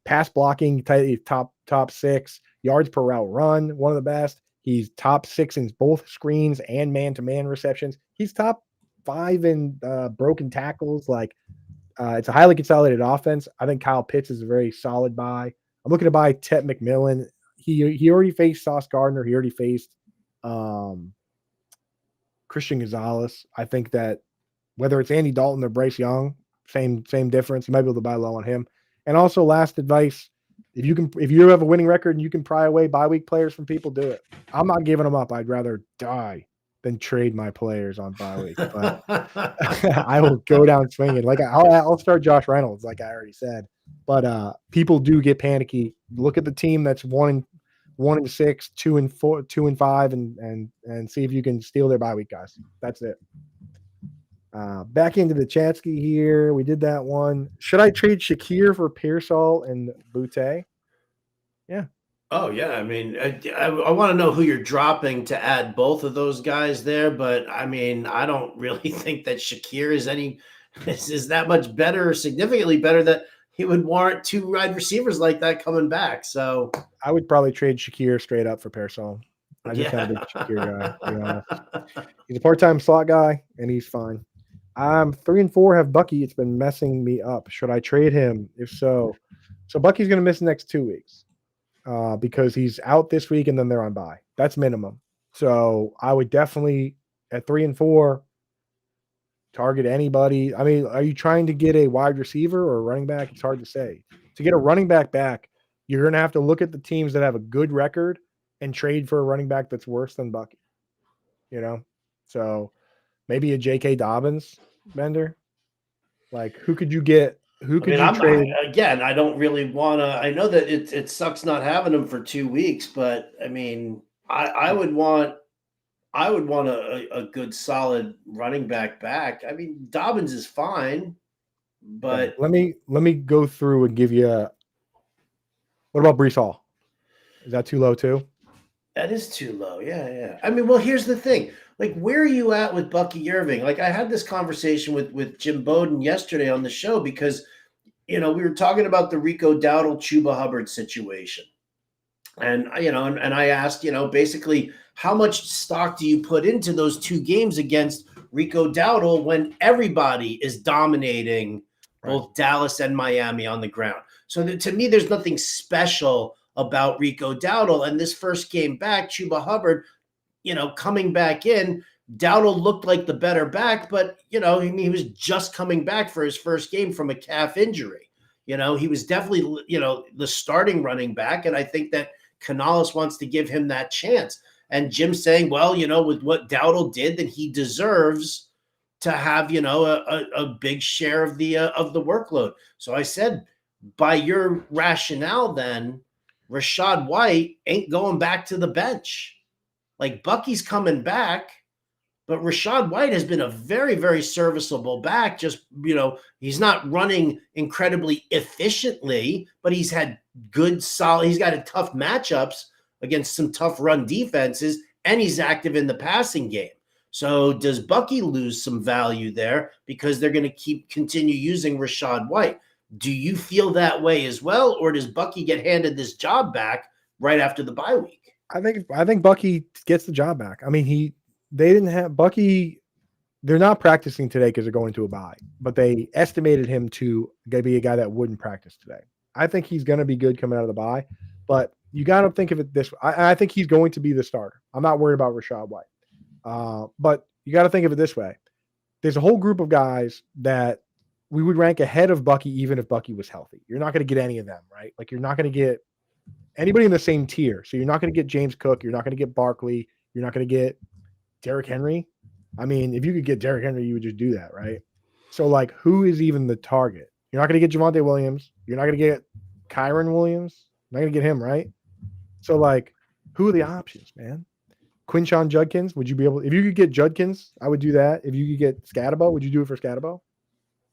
A: pass blocking, top 6, yards per route run, one of the best. He's top 6 in both screens and man-to-man receptions. He's top 5 in broken tackles. Like, it's a highly consolidated offense. I think Kyle Pitts is a very solid buy. I'm looking to buy Tet McMillan. He already faced Sauce Gardner. He already faced Christian Gonzalez. I think that whether it's Andy Dalton or Bryce Young, same difference. You might be able to buy low on him. And also, last advice: if you have a winning record and you can pry away bye week players from people, do it. I'm not giving them up. I'd rather die than trade my players on bye week. But I will go down swinging. Like I'll start Josh Reynolds, like I already said. But people do get panicky. Look at the team that's 1-6, 2-4, 2-5, and see if you can steal their bye week guys. That's it. Back into the Chatsky here. We did that one. Should I trade Shakir for Pearsall and Boutte? Yeah.
B: Oh, yeah. I mean, I want to know who you're dropping to add both of those guys there. But, I mean, I don't really think that Shakir is that much better or significantly better that he would warrant 2 wide receivers like that coming back. So
A: I would probably trade Shakir straight up for Pearsall. I just not a big Shakir guy, to be honest. He's a part-time slot guy, and he's fine. I'm 3-4, have Bucky. It's been messing me up. Should I trade him? If so Bucky's going to miss the next 2 weeks because he's out this week and then they're on bye. That's minimum. So I would definitely, at 3-4, target anybody. I mean, are you trying to get a wide receiver or a running back? It's hard to say. To get a running back, you're going to have to look at the teams that have a good record and trade for a running back that's worse than Bucky. So maybe a J.K. Dobbins vendor. Like, who could you get? Who could you trade?
B: Again, I don't really want to. I know that it sucks not having him for 2 weeks, but I mean, I would want I would want a good solid running back. I mean, Dobbins is fine,
A: Okay,
B: but
A: let me go through and give you what about Brees Hall? Is that too low too?
B: that is too low. Yeah, yeah. I mean, well, here's the thing. Like, where are you at with Bucky Irving? Like, I had this conversation with Jim Bowden yesterday on the show because we were talking about the Rico Dowdle Chuba Hubbard situation. And and I asked, basically, how much stock do you put into those two games against Rico Dowdle when everybody is dominating
A: Right.
B: both Dallas and Miami on the ground? So to me, there's nothing special about Rico Dowdle. And this first game back, Chuba Hubbard, coming back in, Dowdle looked like the better back, but he was just coming back for his first game from a calf injury. He was definitely the starting running back, and I think that Canales wants to give him that chance. And Jim's saying, well, with what Dowdle did, then he deserves to have a big share of the workload. So I said, by your rationale, then Rachaad White ain't going back to the bench. Like Bucky's coming back, but Rachaad White has been a very, very serviceable back. Just, he's not running incredibly efficiently, but he's had good, solid, he's got a tough matchups against some tough run defenses, and he's active in the passing game. So does Bucky lose some value there because they're going to continue using Rachaad White? Do you feel that way as well, or does Bucky get handed this job back right after the bye week?
A: I think Bucky gets the job back. I mean, they didn't have Bucky. They're not practicing today because they're going to a bye, but they estimated him to be a guy that wouldn't practice today. I think he's going to be good coming out of the bye, but you got to think of it this way. I think he's going to be the starter. I'm not worried about Rachaad White, but you got to think of it this way. There's a whole group of guys that we would rank ahead of Bucky even if Bucky was healthy. You're not going to get any of them, right? Like you're not going to get anybody in the same tier. So you're not going to get James Cook. You're not going to get Barkley. You're not going to get Derrick Henry. I mean, if you could get Derrick Henry, you would just do that, right? So, like, who is even the target? You're not going to get Javonte Williams. You're not going to get Kyron Williams. You're not going to get him, right? So, like, who are the options, man? Quinshon Judkins, would you be able – if you could get Judkins, I would do that. If you could get Scatabo, would you do it for Scatabo?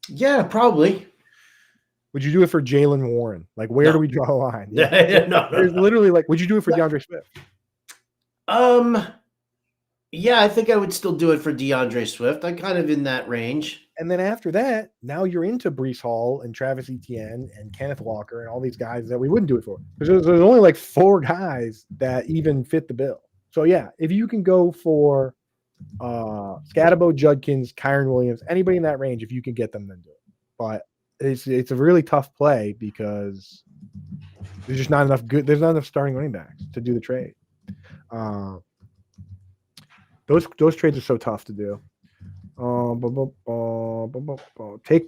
B: Yeah, probably.
A: Would you do it for Jalen Warren? Like, where do we draw a line?
B: Yeah. No.
A: There's literally, like, would you do it for DeAndre Swift?
B: Yeah, I think I would still do it for DeAndre Swift. I'm kind of in that range.
A: And then after that, now you're into Brees Hall and Travis Etienne and Kenneth Walker and all these guys that we wouldn't do it for. Because there's only like 4 guys that even fit the bill. So, yeah, if you can go for Scatabo, Judkins, Kyron Williams, anybody in that range, if you can get them, then do it. But it's a really tough play because there's just not enough there's not enough starting running backs to do the trade. Those trades are so tough to do.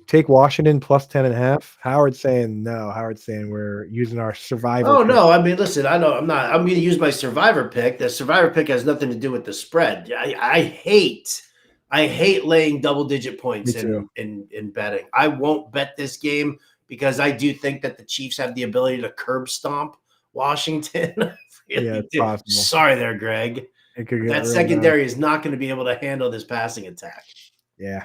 A: Take Washington plus 10.5. Howard's saying no. Howard's saying we're using our survivor.
B: Oh pick. No, I mean, listen, I'm going to use my survivor pick. The survivor pick has nothing to do with the spread. I hate laying double-digit points in betting. I won't bet this game because I do think that the Chiefs have the ability to curb stomp Washington.
A: Yeah, it's possible.
B: Sorry there, Greg. That secondary is not going to be able to handle this passing attack.
A: Yeah.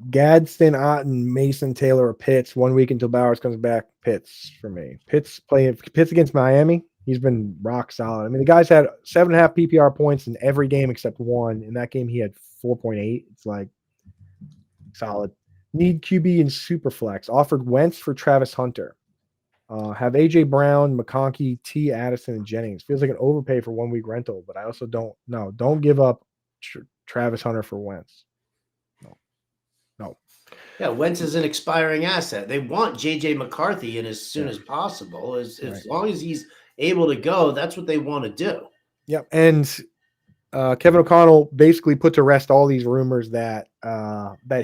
A: Gadsden, Otten, Mason, Taylor, or Pitts. 1 week until Bowers comes back. Pitts for me. Pitts against Miami. He's been rock solid. I mean, the guy's had 7.5 PPR points in every game except one. In that game, he had 4.8. It's like solid. Need QB in Superflex. Offered Wentz for Travis Hunter. Have A.J. Brown, McConkey, T. Addison, and Jennings. Feels like an overpay for 1 week rental, but I also don't give up Travis Hunter for Wentz. No.
B: Yeah, Wentz is an expiring asset. They want J.J. McCarthy in as soon as possible. As long as he's able to go, that's what they want to do.
A: Yep, and Kevin O'Connell basically put to rest all these rumors that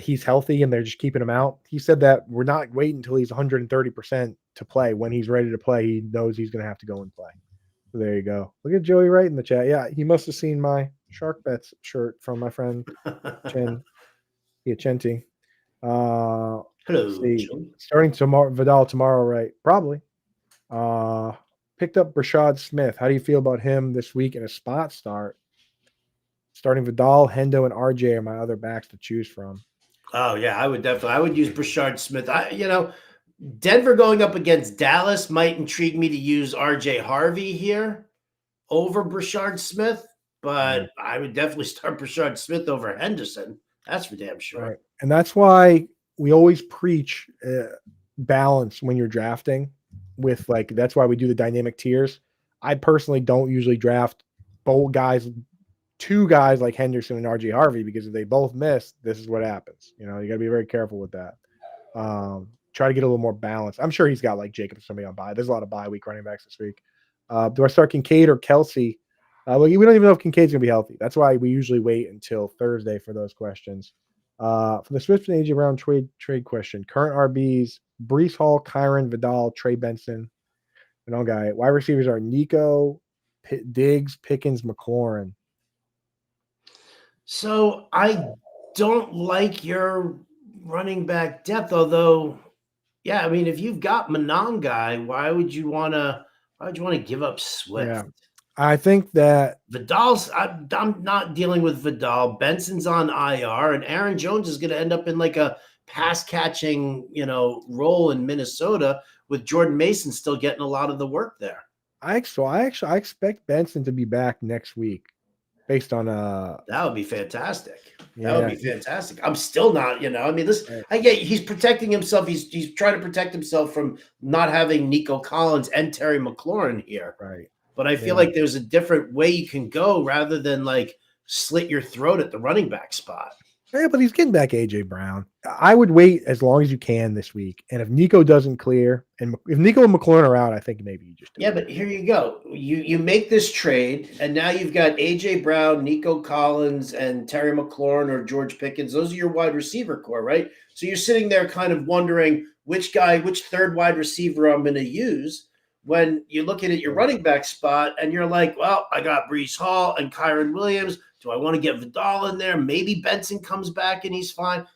A: he's healthy and they're just keeping him out. He said that we're not waiting until he's 130% to play. When he's ready to play, he knows he's going to have to go and play. So there you go. Look at Joey Wright in the chat. Yeah, he must have seen my Shark Bets shirt from my friend Chen. Yeah, Chenti.
B: Hello.
A: Starting tomorrow, Vidal tomorrow, right? Probably. Picked up Rashad Smith. How do you feel about him this week in a spot start? Starting Vidal, Hendo, and RJ are my other backs to choose from.
B: Oh yeah, I would use Brashard Smith. Denver going up against Dallas might intrigue me to use RJ Harvey here over Brashard Smith,
A: Yeah.
B: but I would definitely start Brashard Smith over Henderson. That's for damn sure.
A: Right. And that's why we always preach balance when you're drafting with like, that's why we do the dynamic tiers. I personally don't usually draft both guys, two guys like Henderson and RJ Harvey, because if they both miss, this is what happens. You know, you got to be very careful with that. Try to get a little more balance. I'm sure he's got like Jacob, somebody on bye. There's a lot of bye week running backs this week. Do I start Kincaid or Kelsey? Well, we don't even know if Kincaid's going to be healthy. That's why we usually wait until Thursday for those questions. For the Swift and AJ Brown trade question, current RBs: Brees Hall, Kyron, Vidal, Trey Benson. And guy. Wide receivers are Nico, Diggs, Pickens, McLaurin.
B: So I don't like your running back depth, although, yeah, I mean, if you've got Monangai, why would you want to give up Swift?
A: Yeah. I think that
B: I'm not dealing with Vidal. Benson's on IR, and Aaron Jones is going to end up in like a pass catching, role in Minnesota with Jordan Mason still getting a lot of the work there.
A: I expect Benson to be back next week, based on
B: that would be fantastic.
A: Yeah.
B: That would be fantastic. I'm still not, I mean, I get he's protecting himself. He's trying to protect himself from not having Nico Collins and Terry McLaurin here.
A: Right.
B: But I feel like there's a different way you can go rather than like slit your throat at the running back spot.
A: Yeah, but he's getting back AJ Brown. I would wait as long as you can this week. And if Nico doesn't clear, and if Nico and McLaurin are out, I think maybe you just do it.
B: But here you go. You make this trade, and now you've got AJ Brown, Nico Collins, and Terry McLaurin or George Pickens. Those are your wide receiver core, right? So you're sitting there kind of wondering which third wide receiver I'm going to use. When you're looking at your running back spot and you're like, well, I got Brees Hall and Kyron Williams. Do I want to get Vidal in there? Maybe Benson comes back and he's fine.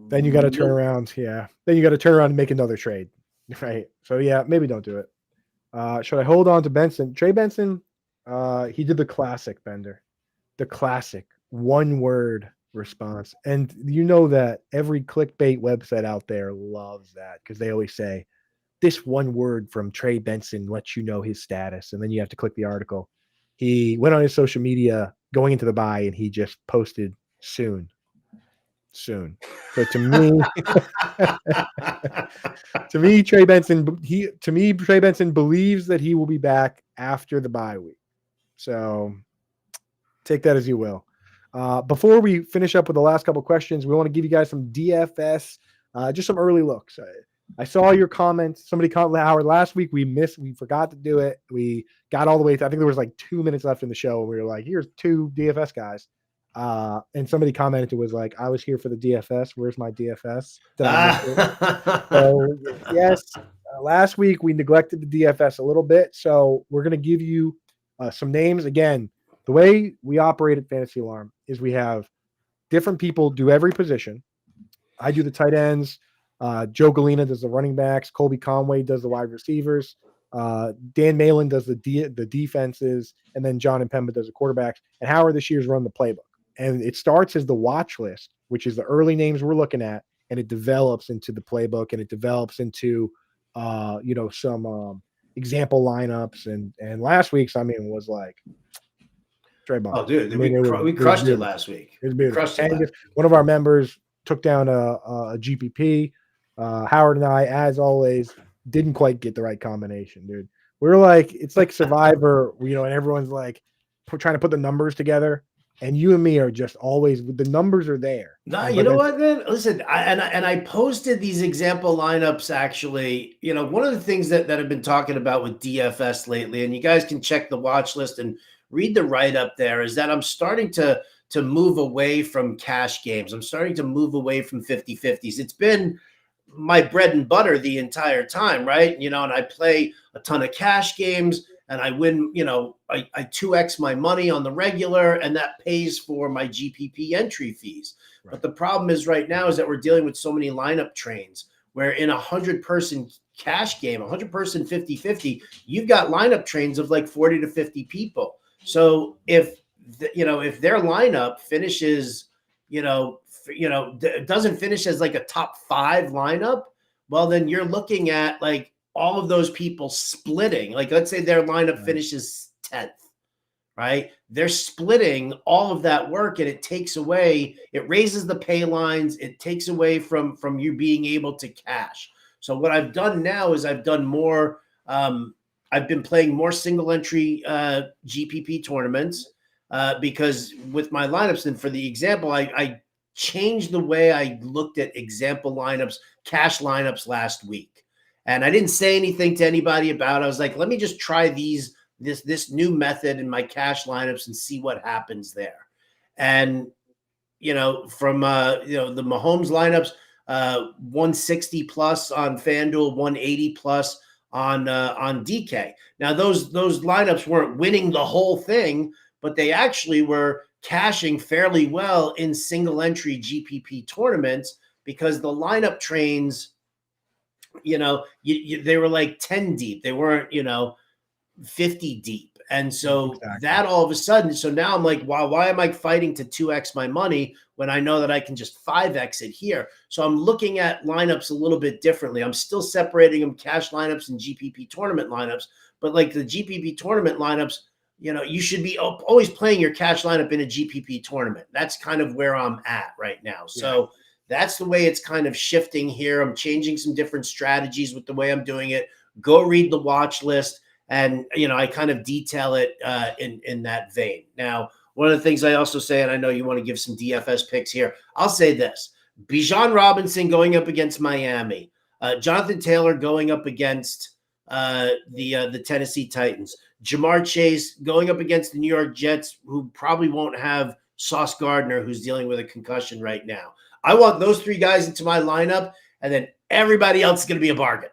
A: Then you got to turn around. Yeah. Then you got to turn around and make another trade. Right. So yeah, maybe don't do it. Should I hold on to Benson? Trey Benson, he did the classic, Bender. The classic one-word response. And you know that every clickbait website out there loves that because they always say, this one word from Trey Benson lets you know his status. And then you have to click the article. He went on his social media going into the bye and he just posted soon. So to me, Trey Benson believes that he will be back after the bye week. So take that as you will. Before we finish up with the last couple of questions, we want to give you guys some DFS, just some early looks. I saw your comments. Somebody commented, Howard, last week we forgot to do it. We got all the way I think there was like 2 minutes left in the show. And we were like, here's 2 DFS guys. And somebody commented, it was like, I was here for the DFS. Where's my DFS? So, yes, last week we neglected the DFS a little bit. So we're going to give you some names. Again, the way we operate at Fantasy Alarm is we have different people do every position. I do the tight ends. Joe Galena does the running backs. Colby Conway does the wide receivers. Dan Malin does the defenses. And then John and Pemba does the quarterbacks. And Howard this year's run the playbook. And it starts as the watch list, which is the early names we're looking at. And it develops into the playbook and it develops into, some example lineups. And last week's, was like, Trey Bond.
B: Oh, dude, we crushed it last week.
A: It was beautiful. One of our members took down a GPP. Howard and I, as always, didn't quite get the right combination, dude. We're like, it's like Survivor, and everyone's like trying to put the numbers together. And you and me are just always, the numbers are there.
B: No, you know what, man? Listen, I posted these example lineups actually. One of the things that I've been talking about with DFS lately, and you guys can check the watch list and read the write-up there, is that I'm starting to move away from cash games. I'm starting to move away from 50-50s. It's been my bread and butter the entire time, right? And I play a ton of cash games and I win, I 2x my money on the regular, and that pays for my GPP entry fees. Right. But the problem is right now is that we're dealing with so many lineup trains where in 100-person cash game, 100-person 50-50, you've got lineup trains of like 40 to 50 people. So if if their lineup finishes, doesn't finish as like a top 5 lineup, well, then you're looking at like all of those people splitting. Like, let's say their lineup finishes 10th, right? They're splitting all of that work, and it raises the pay lines. It takes away from you being able to cash. So what I've done now is I've done more. I've been playing more single entry GPP tournaments because with my lineups, and for the example, I changed the way I looked at example lineups, cash lineups last week. And I didn't say anything to anybody about it. I was like, let me just try this new method in my cash lineups and see what happens there. And from the Mahomes lineups, 160 plus on FanDuel, 180 plus on DK. Now those lineups weren't winning the whole thing, but they actually were cashing fairly well in single entry GPP tournaments because the lineup trains, they were like 10 deep. They weren't, 50 deep. And so that all of a sudden, so now I'm like, why am I fighting to 2x my money when I know that I can just 5x it here? So I'm looking at lineups a little bit differently. I'm still separating them cash lineups and GPP tournament lineups, but like the GPP tournament lineups, you should be always playing your cash lineup in a GPP tournament. That's kind of where I'm at right now. So that's the way it's kind of shifting here. I'm changing some different strategies with the way I'm doing it. Go read the watch list. And, I kind of detail it in that vein. Now, one of the things I also say, and I know you want to give some DFS picks here, I'll say this. Bijan Robinson going up against Miami. Jonathan Taylor going up against the Tennessee Titans. Jamar Chase going up against the New York Jets, who probably won't have Sauce Gardner, who's dealing with a concussion right now. I want those 3 guys into my lineup, and then everybody else is going to be a bargain.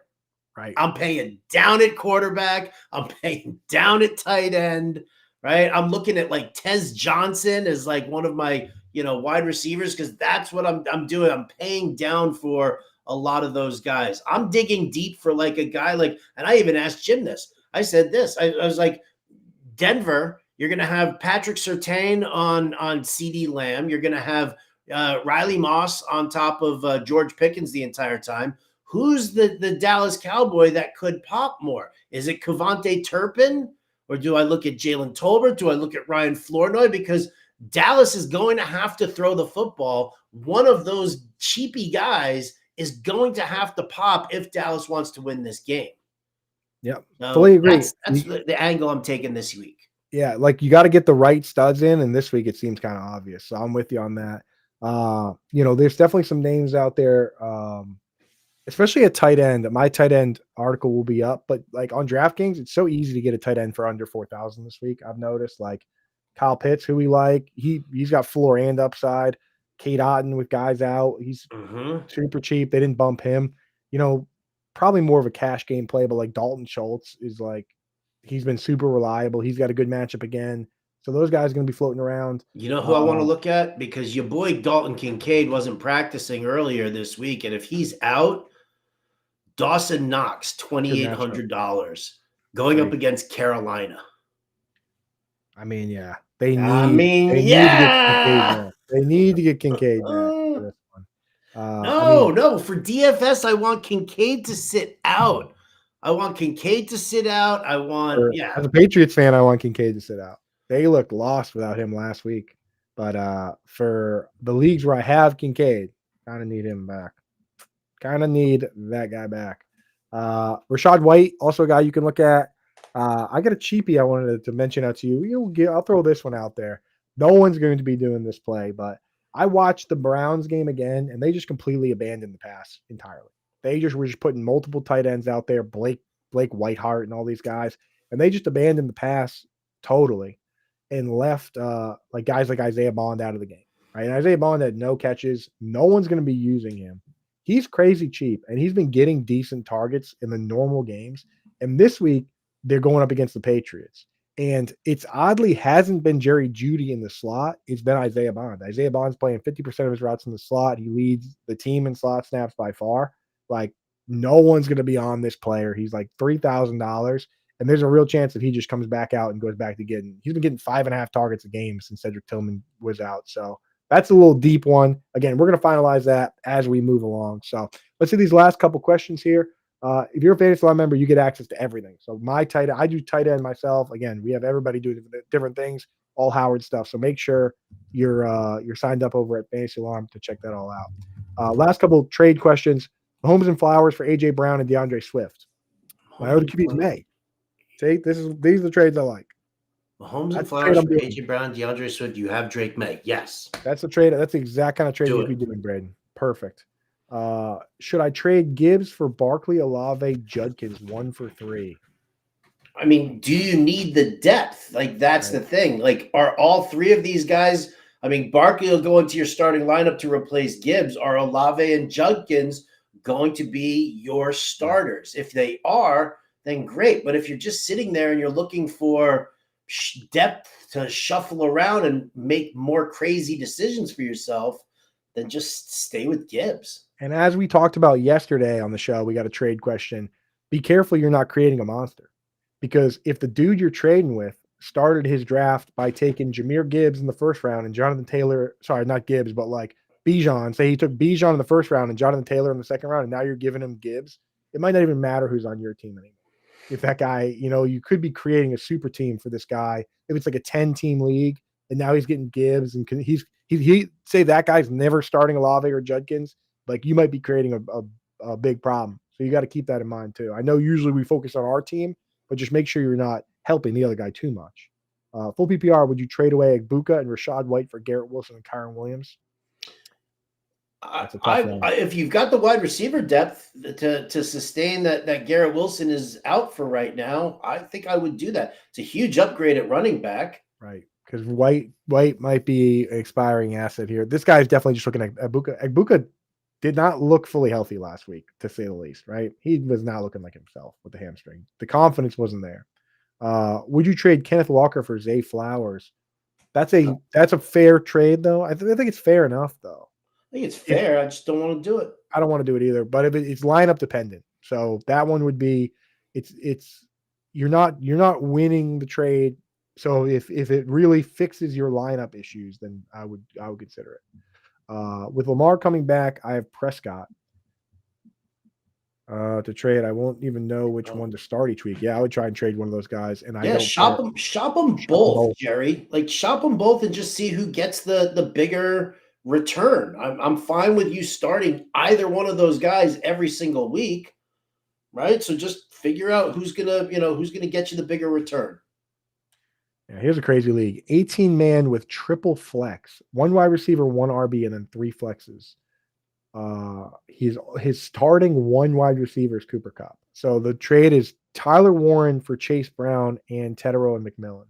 A: Right.
B: I'm paying down at quarterback. I'm paying down at tight end, right? I'm looking at like Tez Johnson as like one of my, wide receivers because that's what I'm doing. I'm paying down for a lot of those guys. I'm digging deep for like a guy like, and I even asked Jim this. I said this. I was like, Denver, you're going to have Patrick Surtain on CeeDee Lamb. You're going to have Riley Moss on top of George Pickens the entire time. Who's the Dallas Cowboy that could pop more? Is it Kevontae Turpin? Or do I look at Jalen Tolbert? Do I look at Ryan Flournoy? Because Dallas is going to have to throw the football. One of those cheapy guys is going to have to pop if Dallas wants to win this game.
A: Yep.
B: So
A: fully agree.
B: That's the angle I'm taking this week.
A: Yeah, like you got to get the right studs in, and this week it seems kind of obvious. So I'm with you on that. There's definitely some names out there. Especially a tight end. My tight end article will be up, but like on DraftKings, it's so easy to get a tight end for under 4,000 this week. I've noticed like Kyle Pitts, who we like, he's got floor and upside. Kate Otten with guys out, he's super cheap. They didn't bump him. Probably more of a cash game play, but like Dalton Schultz is like he's been super reliable. He's got a good matchup again. So those guys are going to be floating around.
B: You know who I want to look at? Because your boy Dalton Kincaid wasn't practicing earlier this week, and if he's out, Dawson Knox, $2,800 going up against Carolina.
A: I mean, yeah, they need to get Kincaid back for this one.
B: No, for DFS, I want Kincaid to sit out. I want,
A: As a Patriots fan, I want Kincaid to sit out. They looked lost without him last week. But for the leagues where I have Kincaid, kind of need him back. Kind of need that guy back. Rashad White, also a guy you can look at. I got a cheapie I wanted to mention out to you. I'll throw this one out there. No one's going to be doing this play, but I watched the Browns game again, and they just completely abandoned the pass entirely. They were just putting multiple tight ends out there, Blake Whiteheart and all these guys, and they just abandoned the pass totally and left like guys like Isaiah Bond out of the game. Right? And Isaiah Bond had no catches. No one's going to be using him. He's crazy cheap, and he's been getting decent targets in the normal games. And this week, they're going up against the Patriots. And it's oddly hasn't been Jerry Jeudy in the slot. It's been Isaiah Bond. Isaiah Bond's playing 50% of his routes in the slot. He leads the team in slot snaps by far. Like, no one's going to be on this player. He's like $3,000. And there's a real chance that he just comes back out and goes back to he's been getting 5.5 targets a game since Cedric Tillman was out. So that's a little deep one. Again, we're going to finalize that as we move along. So let's see these last couple questions here. If you're a Fantasy Line member, you get access to everything. So I do tight end myself. Again, we have everybody doing different things, all Howard stuff. So make sure you're signed up over at Fantasy Alarm to check that all out. Last couple trade questions. Mahomes and Flowers for AJ Brown and DeAndre Swift. My other QB is May. See, these are the trades I like.
B: Mahomes and Flowers for AJ Brown, DeAndre Swift. You have Drake May. Yes.
A: That's the trade. That's the exact kind of trade you'd be doing, Braden. Perfect. Should I trade Gibbs for Barkley, Olave, Judkins 1 for 3?
B: I mean, do you need the depth? Like, that's the thing. Like, are all three of these guys? I mean, Barkley will go into your starting lineup to replace Gibbs. Are Olave and Judkins going to be your starters? If they are, then great. But if you're just sitting there and you're looking for depth to shuffle around and make more crazy decisions for yourself, then just stay with Gibbs.
A: And as we talked about yesterday on the show, we got a trade question. Be careful you're not creating a monster. Because if the dude you're trading with started his draft by taking Jahmyr Gibbs in the first round and Jonathan Taylor, sorry, not Gibbs, but like Bijan, say he took Bijan in the first round and Jonathan Taylor in the second round, and now you're giving him Gibbs, it might not even matter who's on your team anymore. If that guy, you could be creating a super team for this guy. If it's like a 10-team league and now he's getting Gibbs and he say that guy's never starting Olave or Judkins, like you might be creating a big problem. So you got to keep that in mind too. I know usually we focus on our team, but just make sure you're not helping the other guy too much. Full PPR, would you trade away Egbuka and Rashad White for Garrett Wilson and Kyron Williams?
B: If you've got the wide receiver depth to sustain that Garrett Wilson is out for right now, I think I would do that. It's a huge upgrade at running back.
A: Right. Because White might be an expiring asset here. This guy's definitely just looking at Egbuka. Egbuka did not look fully healthy last week, to say the least, right? He was not looking like himself with the hamstring. The confidence wasn't there. Would you trade Kenneth Walker for Zay Flowers? That's a fair trade, though. I think it's fair enough, though.
B: I think it's fair. I just don't want to do it.
A: I don't want to do it either. But if it's lineup dependent, so that one would be you're not winning the trade. So if it really fixes your lineup issues, then I would consider it. With Lamar coming back, I have Prescott to trade. I won't even know which one to start each week. Yeah, I would try and trade one of those guys. And
B: shop them both, Jerry. Like shop them both and just see who gets the bigger return. I'm fine with you starting either one of those guys every single week, right? So just figure out who's gonna get you the bigger return.
A: Yeah, here's a crazy league: 18-man with triple flex, 1 wide receiver, 1 RB, and then 3 flexes. His starting 1 wide receiver is Cooper Kupp. So the trade is Tyler Warren for Chase Brown and Tedero and McMillan.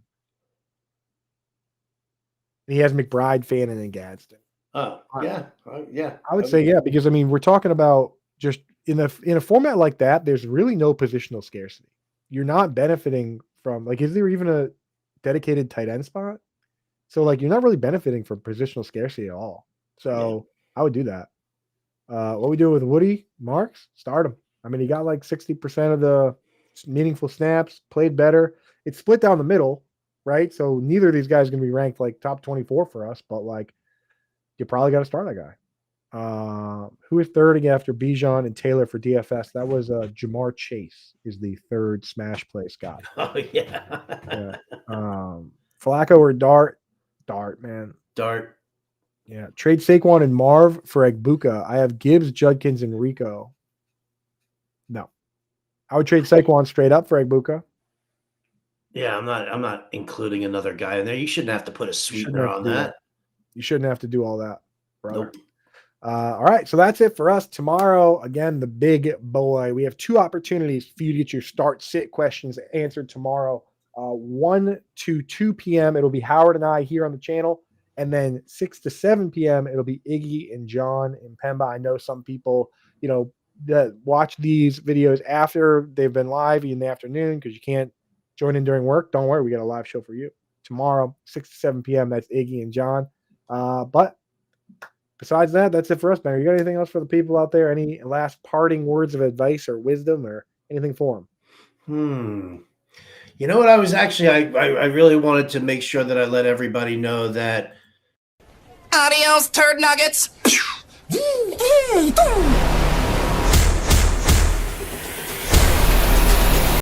A: And he has McBride, Fannin, and Gadsden.
B: Oh, yeah.
A: I would say, yeah, because, I mean, we're talking about just in a format like that, there's really no positional scarcity. You're not benefiting from, like, is there even a dedicated tight end spot? So, like, you're not really benefiting from positional scarcity at all. So I would do that. What we do with Woody Marks, start him. I mean, he got like 60% of the meaningful snaps, played better. It's split down the middle, right? So neither of these guys are going to be ranked like top 24 for us, but like, you probably got to start that guy. Who is third after Bijan and Taylor for DFS? That was Jamar Chase is the third smash play Scott.
B: Oh, yeah.
A: Flacco or Dart? Dart, man.
B: Dart.
A: Yeah. Trade Saquon and Marv for Egbuka. I have Gibbs, Judkins, and Rico. No. I would trade Saquon straight up for Egbuka.
B: Yeah, I'm not including another guy in there. You shouldn't have to put a sweetener on that.
A: You shouldn't have to do all that, brother.
B: Nope.
A: All right, so that's it for us. Tomorrow, again, the big boy. We have 2 opportunities for you to get your start-sit questions answered tomorrow, 1 to 2 p.m. It'll be Howard and I here on the channel, and then 6 to 7 p.m. it'll be Iggy and John and Pemba. I know some people, that watch these videos after they've been live in the afternoon because you can't join in during work. Don't worry, we got a live show for you tomorrow, 6 to 7 p.m. That's Iggy and John. But besides that, that's it for us, man. You got anything else for the people out there? Any last parting words of advice or wisdom or anything for them?
B: You know what? I was actually, I really wanted to make sure that I let everybody know that.
C: Adios, turd nuggets.